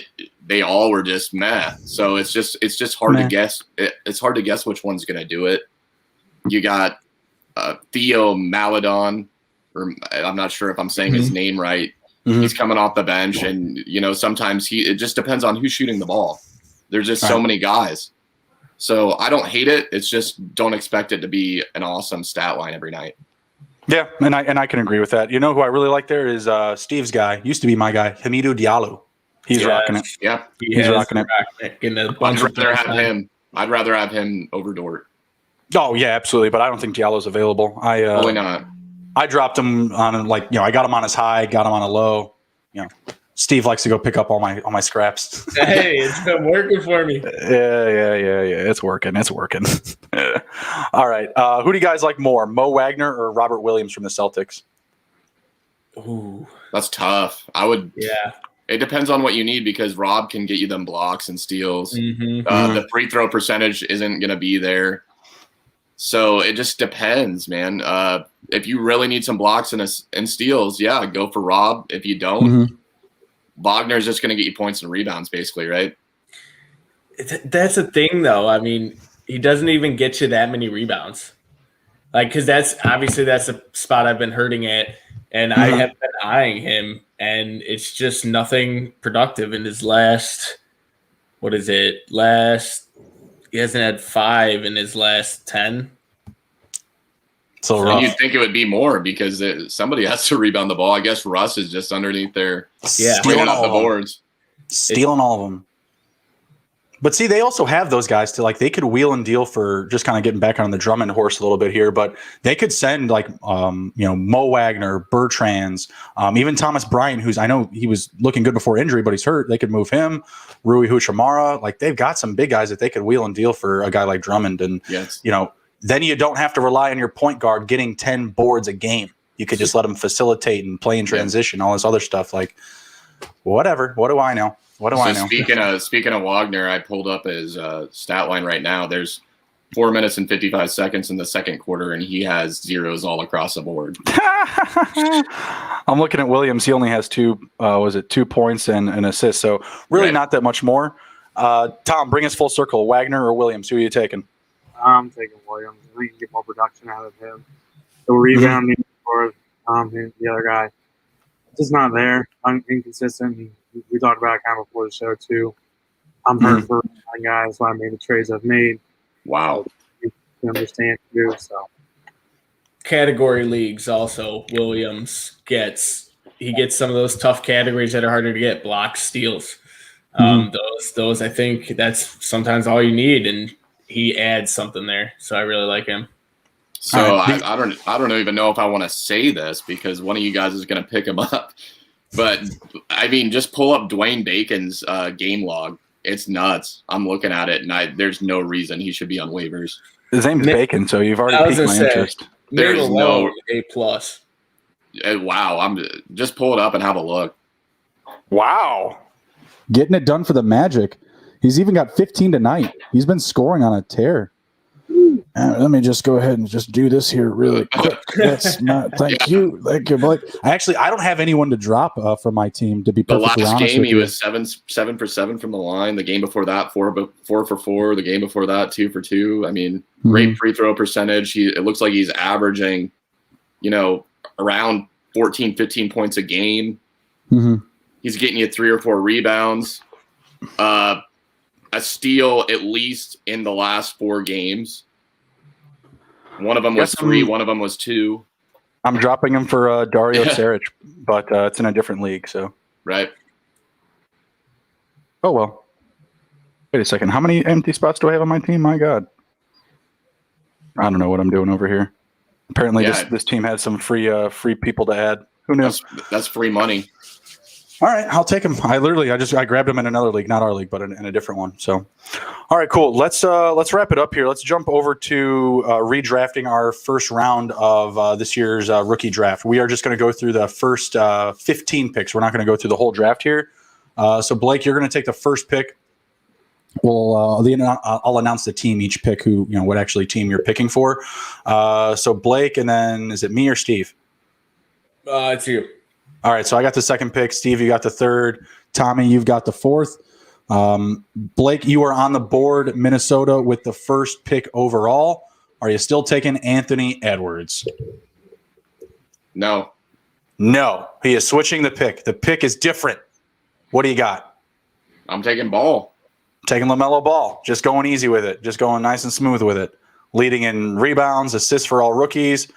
they all were just meh. So it's just hard to guess. It's hard to guess which one's going to do it. You got Theo Maledon, or I'm not sure if I'm saying his name right. He's coming off the bench, and sometimes it just depends on who's shooting the ball. There's just so many guys. So I don't hate it. It's just don't expect it to be an awesome stat line every night. Yeah, and I can agree with that. You know who I really like there is Steve's guy. Used to be my guy, Hamidou Diallo. He's rocking it. Yeah, he's rocking it. I'd rather have him over Dort. Oh yeah, absolutely. But I don't think Diallo's available. Probably not. I dropped him on I got him on his high, got him on a low. Steve likes to go pick up all my scraps. Hey, it's been working for me. Yeah. It's working. All right. Who do you guys like more, Mo Wagner or Robert Williams from the Celtics? Ooh, that's tough. I would. Yeah. It depends on what you need because Rob can get you them blocks and steals. The free throw percentage isn't going to be there. So it just depends, man. If you really need some blocks and steals, yeah, go for Rob. If you don't, Wagner's just going to get you points and rebounds, basically, right? That's the thing, though. I mean, he doesn't even get you that many rebounds. Like, because that's a spot I've been hurting at, and I have been eyeing him, and it's just nothing productive in his last. What is it? He hasn't had 5 in his last 10. So and you'd think it would be more because somebody has to rebound the ball. I guess Russ is just underneath there, stealing up the boards, stealing all of them. But see, they also have those guys to like they could wheel and deal for just kind of getting back on the Drummond horse a little bit here. But they could send like Mo Wagner, Bertrands, even Thomas Bryant, who's I know he was looking good before injury, but he's hurt. They could move him, Rui Hachimura. Like they've got some big guys that they could wheel and deal for a guy like Drummond, and then you don't have to rely on your point guard getting 10 boards a game. You could just let him facilitate and play in transition, all this other stuff. Like whatever. What do I know? What do I know? Speaking of Wagner, I pulled up his stat line right now. There's 4 minutes and 55 seconds in the second quarter, and he has zeros all across the board. I'm looking at Williams. He only has 2 points and an assist, so really not that much more. Tom, bring us full circle. Wagner or Williams? Who are you taking? I'm taking Williams. I think you can get more production out of him. The rebounding for the other guy. Just not there. Inconsistent. We talked about it kind of before the show too. I'm hurt for guys, so I made the trades I've made. Wow. You can understand too. So category leagues also Williams gets some of those tough categories that are harder to get, blocks, steals. Those I think that's sometimes all you need, and he adds something there. So I really like him. So I don't even know if I want to say this because one of you guys is going to pick him up. But, I mean, just pull up Dwayne Bacon's game log. It's nuts. I'm looking at it, and there's no reason he should be on waivers. His name's Bacon, so you've already piqued my interest. There's no A+. Wow. Just pull it up and have a look. Wow. Getting it done for the Magic. He's even got 15 tonight. He's been scoring on a tear. Let me just go ahead and just do this here really quick. Thank you, Blake. I don't have anyone to drop from my team, to be perfectly honest. The last game, he you. was 7 for 7 from the line. The game before that, 4 for 4. The game before that, 2 for 2. I mean, great free throw percentage. It looks like he's averaging, around 14, 15 points a game. He's getting you 3 or 4 rebounds. A steal at least in the last 4 games. One of them was 3. One of them was 2. I'm dropping him for Dario Saric, but it's in a different league. So right. Oh well. Wait a second. How many empty spots do I have on my team? My God. I don't know what I'm doing over here. Apparently, this team had some free people to add. Who knew? That's free money. All right, I'll take him. I grabbed him in another league, not our league, but in a different one. So, all right, cool. Let's wrap it up here. Let's jump over to redrafting our first round of this year's rookie draft. We are just going to go through the first 15 picks. We're not going to go through the whole draft here. So, Blake, you're going to take the first pick. I'll announce the team each pick. What actually team you're picking for. So, Blake, and then is it me or Steve? It's you. All right, so I got the second pick. Steve, you got the third. Tommy, you've got the fourth. Blake, you are on the board, Minnesota, with the first pick overall. Are you still taking Anthony Edwards? No. No, he is switching the pick. The pick is different. What do you got? I'm taking Ball. Taking LaMelo Ball. Just going easy with it. Just going nice and smooth with it. Leading in rebounds, assists for all rookies.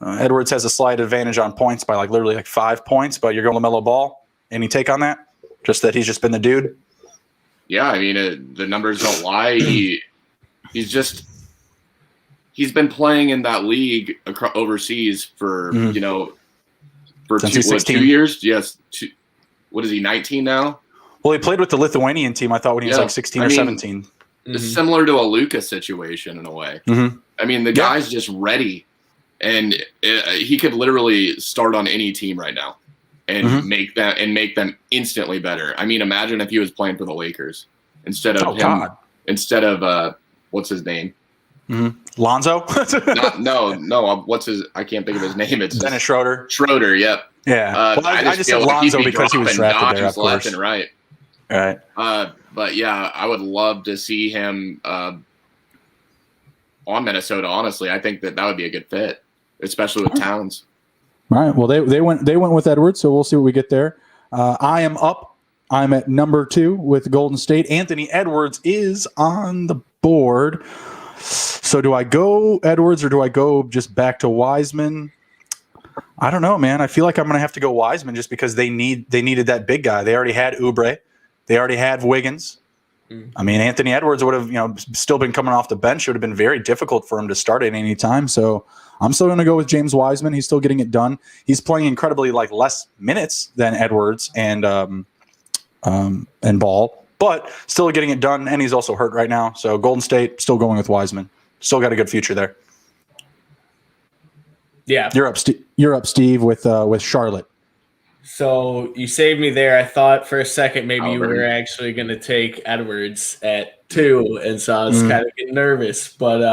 Edwards has a slight advantage on points by literally 5 points, but you're going LaMelo Ball. Any take on that? Just that he's just been the dude? Yeah, I mean, the numbers don't lie. He's been playing in that league overseas for, for 2 years? Yes. What is he, 19 now? Well, he played with the Lithuanian team, I thought, when he was 16 or 17. It's similar to a Lucas situation in a way. I mean, the guy's just ready. And he could literally start on any team right now and make them instantly better. I mean, imagine if he was playing for the Lakers instead of what's his name? Lonzo? No. What's his? I can't think of his name. It's Dennis Schroeder. Schroeder. Yep. Yeah. Well, I just said feel like he'd Lonzo be because he was dropping drafted there, of dimes left course. and right. Right. But yeah, I would love to see him on Minnesota. Honestly, I think that would be a good fit, especially with Towns. All right. Well, they went with Edwards, so we'll see what we get there. I am up. I'm at number 2 with Golden State. Anthony Edwards is on the board. So do I go Edwards or do I go just back to Wiseman? I don't know, man. I feel like I'm going to have to go Wiseman just because they needed that big guy. They already had Oubre. They already had Wiggins. I mean, Anthony Edwards would have, still been coming off the bench. It would have been very difficult for him to start at any time. So I'm still going to go with James Wiseman. He's still getting it done. He's playing incredibly less minutes than Edwards and Ball, but still getting it done. And he's also hurt right now. So Golden State still going with Wiseman. Still got a good future there. Yeah, you're up, Steve, with Charlotte. So you saved me there. I thought for a second maybe you were actually going to take Edwards at 2, and so I was kind of getting nervous. But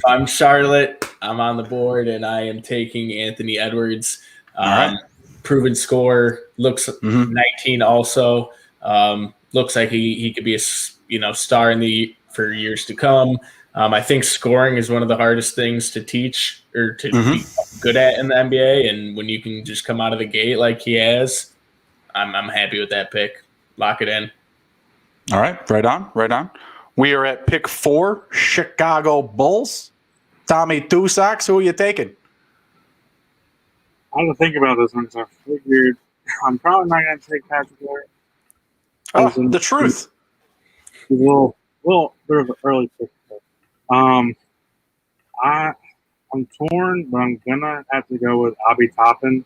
I'm Charlotte. I'm on the board, and I am taking Anthony Edwards. Right. Proven scorer, looks 19 also. Looks like he could be a star for years to come. I think scoring is one of the hardest things to teach or to be good at in the NBA. And when you can just come out of the gate like he has, I'm happy with that pick. Lock it in. All right. Right on. We are at pick 4, Chicago Bulls. Tommy Two Socks, who are you taking? I had to think about this one because I figured I'm probably not going to take Patrick Ewing. Oh, the truth. He's a little bit of an early pick. I'm torn, but I'm gonna have to go with Abi Toppin.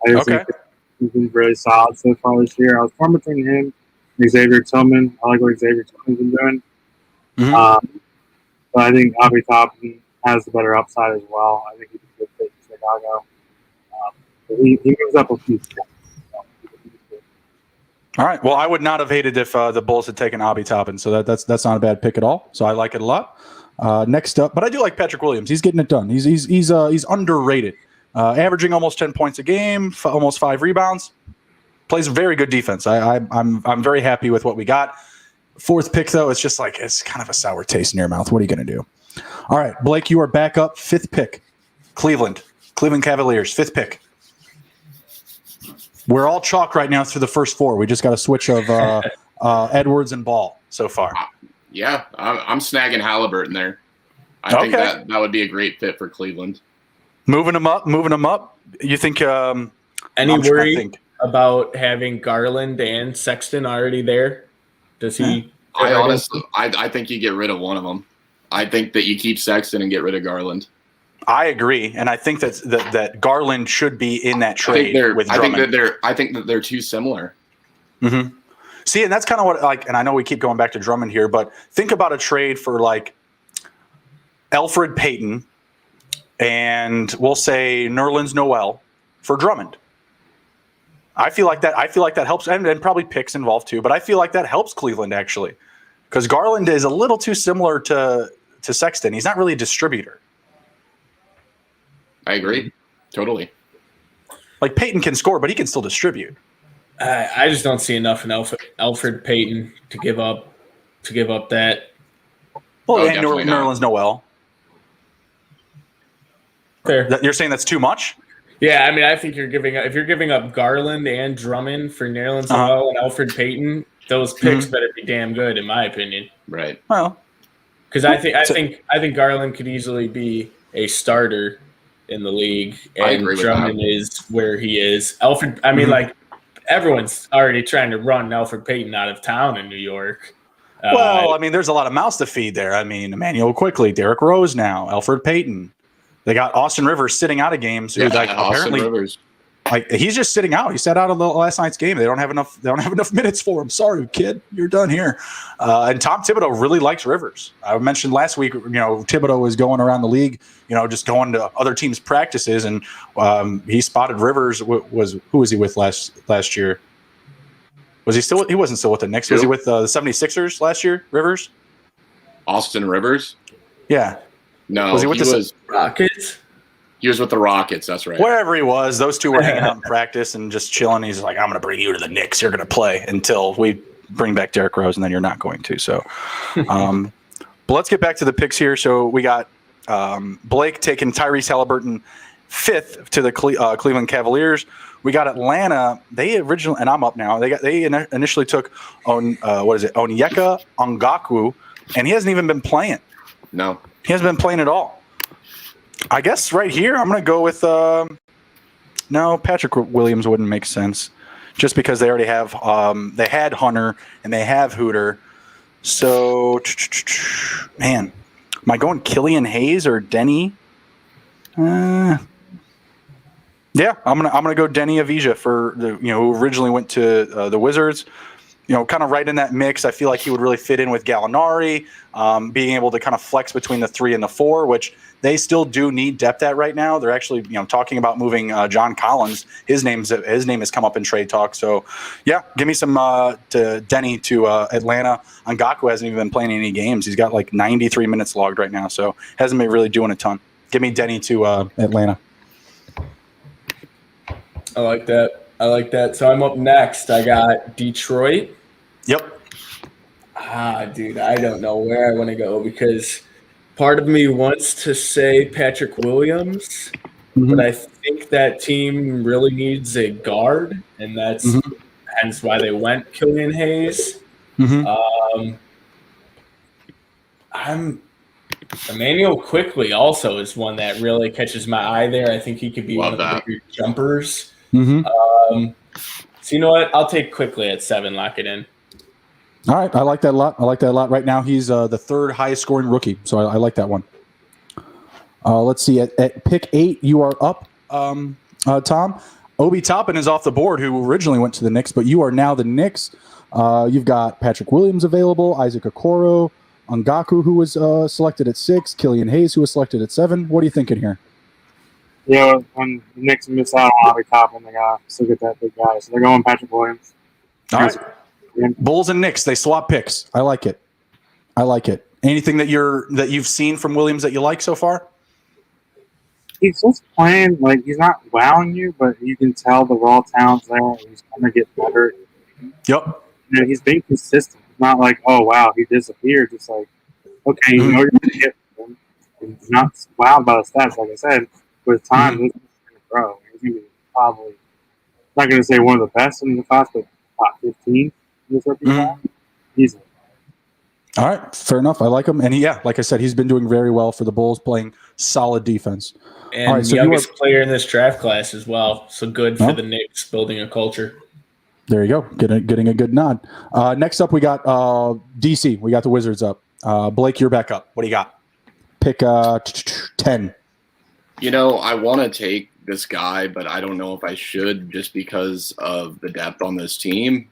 I just think he's been really solid so far this year. I was torn between him and Xavier Tillman. I like what Xavier Tillman's been doing. But I think Abi Toppin has the better upside as well. I think he's a good fit in Chicago. He moves up a few steps. All right. Well, I would not have hated if the Bulls had taken Abi Toppin, so that's not a bad pick at all. So I like it a lot. Next up, but I do like Patrick Williams. He's getting it done. He's underrated, averaging almost 10 points a game, almost 5 rebounds. Plays very good defense. I'm very happy with what we got. 4th pick though, it's just it's kind of a sour taste in your mouth. What are you going to do? All right, Blake, you are back up. 5th pick, Cleveland Cavaliers. 5th pick. We're all chalk right now through the first 4. We just got a switch of Edwards and Ball so far. Yeah, I'm snagging Halliburton there. I think that would be a great fit for Cleveland. Moving them up. You think? Any worry about having Garland and Sexton already there? Does he? I think you get rid of one of them. I think that you keep Sexton and get rid of Garland. I agree, and I think that Garland should be in that trade with Drummond. I think that they're too similar. Mm-hmm. See, and that's kind of what and I know we keep going back to Drummond here, but think about a trade for Elfrid Payton and we'll say Nerlens Noel for Drummond. I feel like that helps, and probably picks involved too, but I feel like that helps Cleveland actually, because Garland is a little too similar to Sexton. He's not really a distributor. I agree. Totally. Peyton can score, but he can still distribute. I just don't see enough in Elfrid Payton to give up that. Well, and Nerlens Noel. Fair. You're saying that's too much? Yeah, I mean, I think if you're giving up Garland and Drummond for Nerlens Noel and Elfrid Payton, those picks better be damn good, in my opinion. Right. Well, because I think Garland could easily be a starter in the league, and Drummond is where he is. Elfrid, I mean, everyone's already trying to run Elfrid Payton out of town in New York. Well, I mean, there's a lot of mouths to feed there. I mean, Emmanuel Quickly, Derrick Rose now, Elfrid Payton. They got Austin Rivers sitting out of games. Apparently, Rivers. He's just sitting out. He sat out of last night's game. They don't have enough minutes for him. Sorry, kid, you're done here. And Tom Thibodeau really likes Rivers. I mentioned last week, Thibodeau was going around the league, just going to other teams' practices, and he spotted Rivers. Who was he with last year? Was he still? He wasn't still with the Knicks. Was he with the 76ers last year? Rivers. Austin Rivers. Yeah. No, Was he with the Rockets? He was with the Rockets. That's right. Wherever he was, those two were hanging out in practice and just chilling. He's like, I'm going to bring you to the Knicks. You're going to play until we bring back Derrick Rose, and then you're not going to. So, but let's get back to the picks here. So we got Blake taking Tyrese Halliburton 5th to the Cleveland Cavaliers. We got Atlanta. They originally, and I'm up now. They initially took Onyeka Ongaku, and he hasn't even been playing. No, he hasn't been playing at all. I guess right here I'm going to go with no, Patrick Williams wouldn't make sense, just because they already have they had Hunter and they have Hooter. So, man, am I going Killian Hayes or Denny? Yeah, I'm gonna go Denny Avija for who originally went to the Wizards. Kind of right in that mix. I feel like he would really fit in with Gallinari, being able to kind of flex between the 3 and the 4, which they still do need depth at right now. They're actually talking about moving John Collins. His name has come up in trade talk. So yeah, give me some to Denny to Atlanta. Ngaku hasn't even been playing any games. He's got like 93 minutes logged right now, so hasn't been really doing a ton. Give me Denny to Atlanta. I like that. So I'm up next. I got Detroit. Yep. Dude, I don't know where I want to go because part of me wants to say Patrick Williams, but I think that team really needs a guard, and that's hence why they went Killian Hayes. Emmanuel Quickly also is one that really catches my eye there. I think he could be one of the bigger jumpers. So you know what? I'll take Quickly at 7. Lock it in. All right, I like that a lot. Right now, he's the 3rd highest scoring rookie, so I like that one. Let's see. At pick 8, you are up, Tom. Obi Toppin is off the board, who originally went to the Knicks, but you are now the Knicks. You've got Patrick Williams available, Isaac Okoro, Ngaku, who was selected at 6, Killian Hayes, who was selected at 7. What are you thinking here? Yeah, when the Knicks miss out on Obi Toppin, they got to still get that big guy. So they're going Patrick Williams. All right. Bulls and Knicks, they swap picks. I like it. Anything that you've seen from Williams that you like so far? He's just playing like he's not wowing you, but you can tell the raw talent's there. He's going to get better. Yep. He's been consistent. Not like, oh wow, he disappeared. Just like, okay, you're going to get him. He's not wowed by the stats, like I said. With time, he's going to grow. He's going to be probably not going to say one of the best in the class, but top 15. Easily. All right, fair enough. I like him, and like I said, he's been doing very well for the Bulls, playing solid defense. And all right, so youngest player in this draft class as well. So good for the Knicks, building a culture. There you go, getting a good nod. Next up, we got DC. We got the Wizards up. Blake, you're back up. What do you got? Pick 10. I want to take this guy, but I don't know if I should just because of the depth on this team.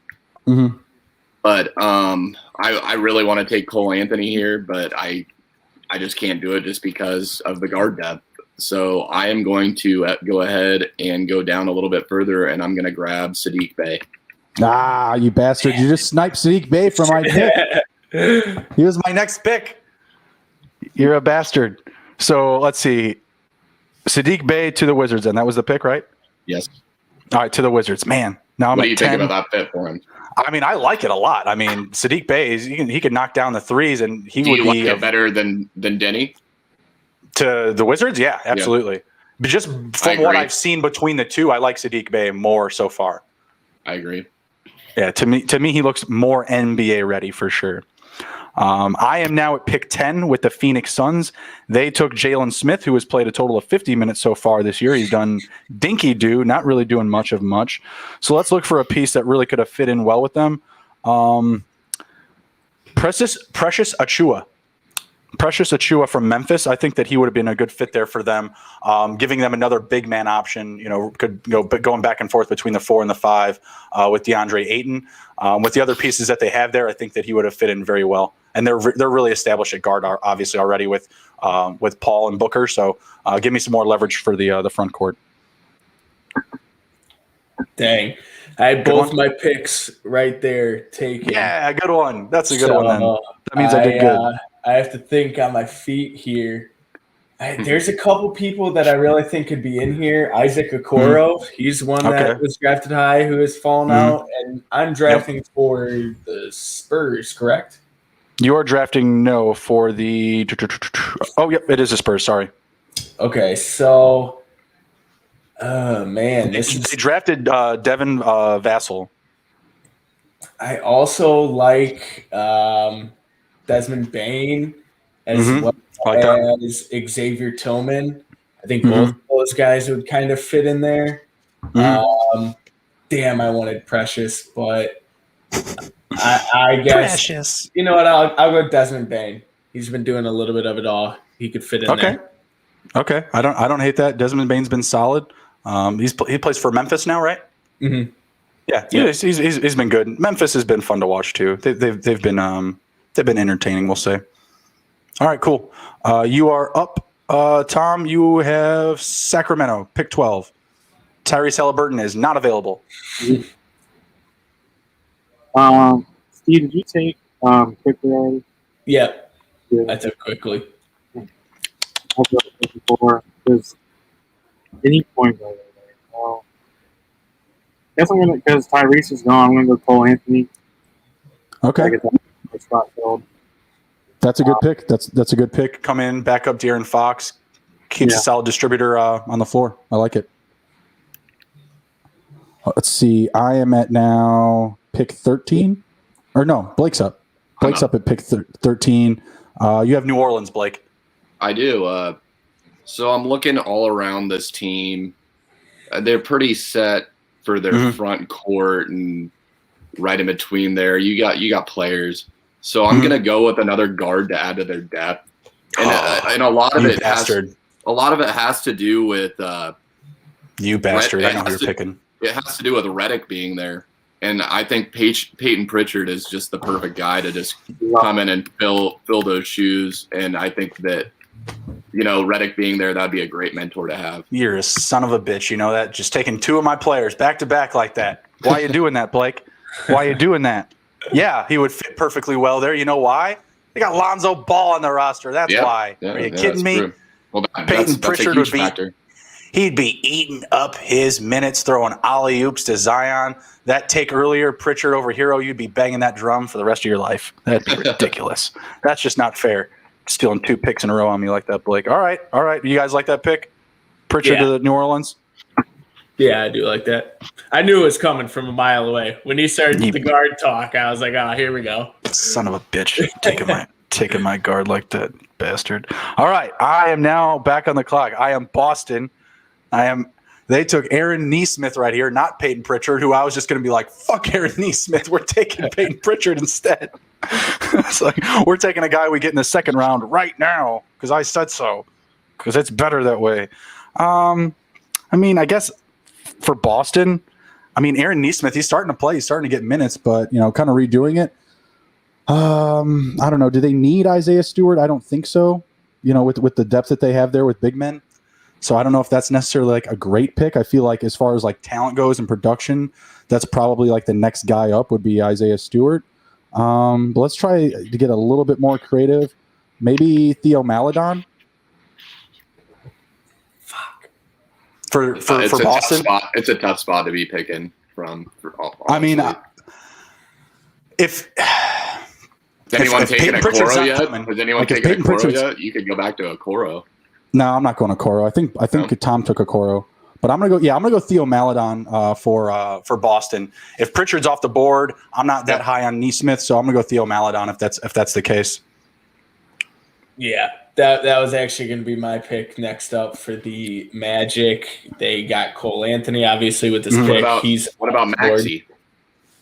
But I really want to take Cole Anthony here, but I just can't do it just because of the guard depth. So I am going to go ahead and go down a little bit further, and I'm going to grab Sadiq Bey. Ah, you bastard. You just sniped Sadiq Bey from my pick. He was my next pick. You're a bastard. So let's see. Sadiq Bey to the Wizards, and that was the pick, right? Yes. All right, to the Wizards. Man, now I'm what at do you 10. think about that fit for him? I mean, I like it a lot. I mean, Sadiq Bey, he could knock down the threes, and he would like it better than Denny? To the Wizards? Yeah, absolutely. Yeah. But just from what I've seen between the two, I like Sadiq Bey more so far. I agree. Yeah, to me, he looks more NBA ready for sure. I am now at pick 10 with the Phoenix Suns. They took Jalen Smith, who has played a total of 50 minutes so far this year. He's done dinky-do, not really doing much. So let's look for a piece that really could have fit in well with them. Precious Achiuwa. Precious Achiuwa from Memphis. I think that he would have been a good fit there for them, giving them another big man option. Could go going back and forth between the 4 and the 5 with DeAndre Ayton. With the other pieces that they have there, I think that he would have fit in very well. And they're really established at guard, obviously already with Paul and Booker. So give me some more leverage for the front court. Dang, I had both my picks right there taken. Yeah, good one. That's a good one. Then that means I did good. I have to think on my feet here. There's a couple people that I really think could be in here. Isaac Okoro, he's one that was drafted high who has fallen out, and I'm drafting for the Spurs, correct? You're drafting for the. Oh, yep, it is the Spurs. Sorry. Okay, so, man, They drafted Devin Vassell. I also like Desmond Bain as well as Xavier Tillman. I think both of those guys would kind of fit in there. Damn, I wanted Precious, but I guess Precious. You know what? I'll go Desmond Bain. He's been doing a little bit of it all. He could fit in there. Okay, I don't hate that. Desmond Bain's been solid. He plays for Memphis now, right? Mm-hmm. Yeah, he's been good. Memphis has been fun to watch too. They've been entertaining. We'll say. All right, cool. You are up, Tom. You have Sacramento, pick 12. Tyrese Halliburton is not available. Steve, did you take quickly already? Yep. Yeah. I took quickly. Because any point guard there. Well, I guess I'm gonna, because Tyrese is gone, I'm gonna go Cole Anthony. Okay. Get that spot filled. That's a good pick. That's a good pick. Come in, back up De'Aaron Fox. Keeps a solid distributor on the floor. I like it. Let's see. I am at now pick 13. Or no, Blake's up. Blake's up at pick 13. You have New Orleans, Blake. I do. So I'm looking all around this team. They're pretty set for their front court and right in between there. You got players. So I'm gonna go with another guard to add to their depth. And a lot of it has to do with you bastard. I know who you're picking. It has to do with Redick being there. And I think Peyton Pritchard is just the perfect guy to just come in and fill those shoes. And I think that, Redick being there, that'd be a great mentor to have. You're a son of a bitch. You know that? Just taking two of my players back to back like that. Why are you doing that, Blake? Why are you doing that? Yeah, he would fit perfectly well there. You know why? They got Lonzo Ball on the roster. That's why. Are you kidding me? True. Well, Peyton Pritchard would be factor. He'd be eating up his minutes, throwing alley oops to Zion. That take earlier, Pritchard over Hero, you'd be banging that drum for the rest of your life. That'd be ridiculous. That's just not fair. Stealing 2 picks in a row on me like that, Blake. All right. You guys like that pick? Pritchard to the New Orleans? Yeah, I do like that. I knew it was coming from a mile away. When he started the guard talk, I was like, here we go. Son of a bitch. Taking my guard like that, bastard. All right. I am now back on the clock. I am Boston. They took Aaron Nesmith right here, not Peyton Pritchard, who I was just going to be like, fuck Aaron Nesmith. We're taking Peyton Pritchard instead. It's like, we're taking a guy we get in the second round right now because I said so, because it's better that way. I guess for Boston, Aaron Nesmith, he's starting to play. He's starting to get minutes, but, kind of redoing it. I don't know. Do they need Isaiah Stewart? I don't think so, with the depth that they have there with big men. So I don't know if that's necessarily like a great pick. I feel like as far as like talent goes and production, that's probably like the next guy up would be Isaiah Stewart. But let's try to get a little bit more creative. Maybe Theo Maledon. Fuck. For Boston, it's a tough spot to be picking from. If anyone taken Okoro yet? Has anyone taken Okoro yet? You could go back to Okoro. No, I'm not going to Okoro. I think Tom took Okoro, but I'm gonna go Theo Maledon for Boston. If Pritchard's off the board, I'm not that high on Nesmith, so I'm gonna go Theo Maledon if that's the case. Yeah, that was actually going to be my pick next up for the Magic. They got Cole Anthony, obviously, with this pick. What about Maxey?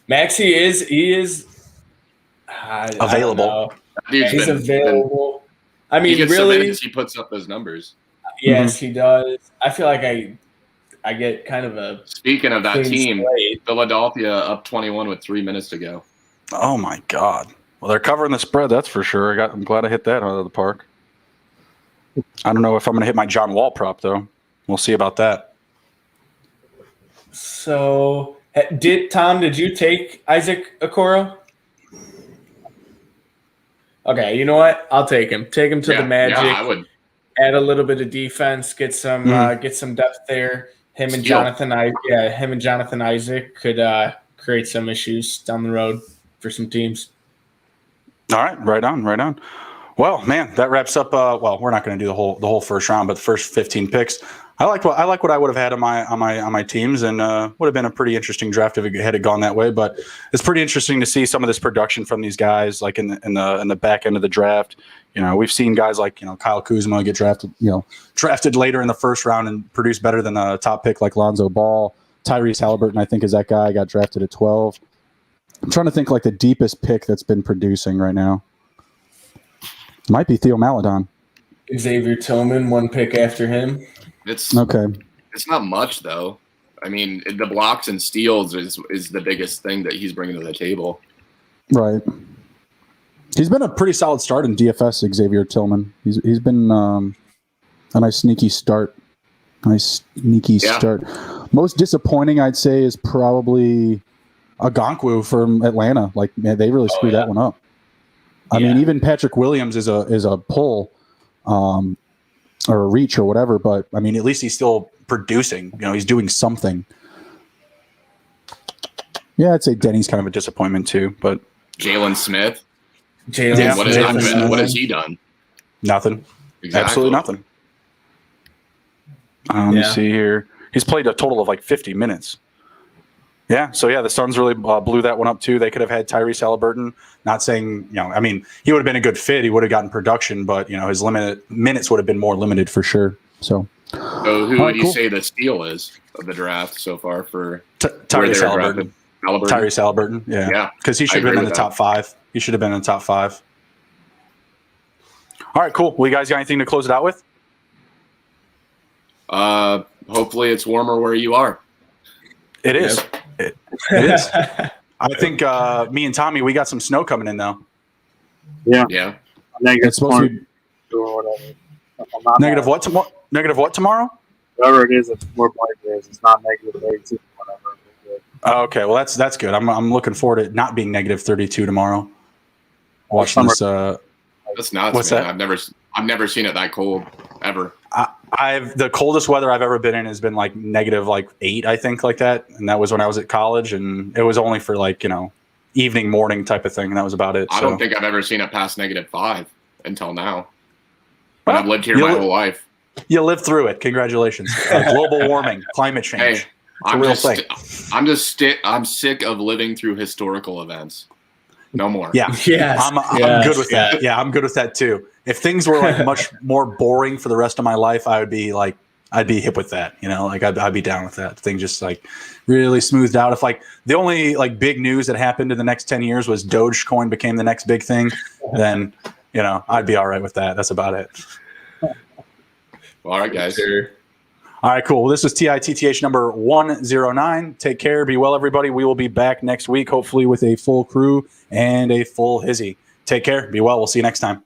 Maxey is available. He's available. He really, he puts up those numbers. Yes, he does. I feel like I get kind of a. Speaking of that team, Philadelphia up 21 with 3 minutes to go. Oh my God! Well, they're covering the spread, that's for sure. I'm glad I hit that out of the park. I don't know if I'm going to hit my John Wall prop though. We'll see about that. So, did you take Isaac Okoro? Okay, you know what? I'll take him. Take him to the Magic. Yeah, I would. Add a little bit of defense. Get some depth there. Him and Jonathan Isaac could create some issues down the road for some teams. All right, right on. Well, man, that wraps up. Well, we're not going to do the whole first round, but the first 15 picks. I like what I would have had on my teams, and would have been a pretty interesting draft if it had gone that way. But it's pretty interesting to see some of this production from these guys, like in the back end of the draft. We've seen guys like Kyle Kuzma get drafted later in the first round and produce better than the top pick like Lonzo Ball. Tyrese Halliburton, I think, is that guy. Got drafted at 12. I'm trying to think like the deepest pick that's been producing right now. Might be Theo Maledon. Xavier Tillman, one pick after him. It's okay. It's not much though. I mean, the blocks and steals is the biggest thing that he's bringing to the table. Right. He's been a pretty solid start in DFS, Xavier Tillman. He's been a nice sneaky start. Start. Most disappointing, I'd say, is probably Okonkwo from Atlanta. Like, man, they really screwed that one up. I mean, even Patrick Williams is a pull, or a reach or whatever. But I mean, at least he's still producing. He's doing something. Yeah, I'd say Denny's kind of a disappointment too. But Jalen Smith. Jalen Smith. What has he done? Nothing. Exactly. Absolutely nothing. Let me see here. He's played a total of like 50 minutes. Yeah, so the Suns really blew that one up too. They could have had Tyrese Halliburton. Not saying, I mean, he would have been a good fit. He would have gotten production, but his limited minutes would have been more limited for sure. So who would you say the steal is of the draft so far for Tyrese Halliburton? Tyrese Halliburton, yeah, because he should have been in the top 5. He should have been in the top 5. All right, cool. Well, you guys got anything to close it out with? Hopefully, it's warmer where you are. It is. Yep. It is. I think me and Tommy, we got some snow coming in though. Yeah. It's supposed to be negative what tomorrow? Negative what tomorrow? Whatever it is, it's more bright days. It's not negative 32. Whatever. Okay, well that's good. I'm looking forward to it not being negative 32 tomorrow. Watching this. That's nuts. What's man. that? I've never seen it that cold ever. The coldest weather I've ever been in has been like negative 8, I think, like that, and that was when I was at college, and it was only for evening, morning type of thing, and that was about it. I don't think I've ever seen it past -5 until now. But I've lived here my whole life. You lived through it. Congratulations. Global warming, climate change. Hey, I'm sick of living through historical events. No more. Yeah. I'm good with that. Yeah, I'm good with that too. If things were much more boring for the rest of my life, I'd be hip with that. I'd be down with that. Things just really smoothed out. If the only big news that happened in the next 10 years was Dogecoin became the next big thing, then I'd be all right with that. That's about it. All right, guys. All right, cool. Well, this was TITTH number 109. Take care. Be well, everybody. We will be back next week, hopefully with a full crew and a full Hizzy. Take care. Be well. We'll see you next time.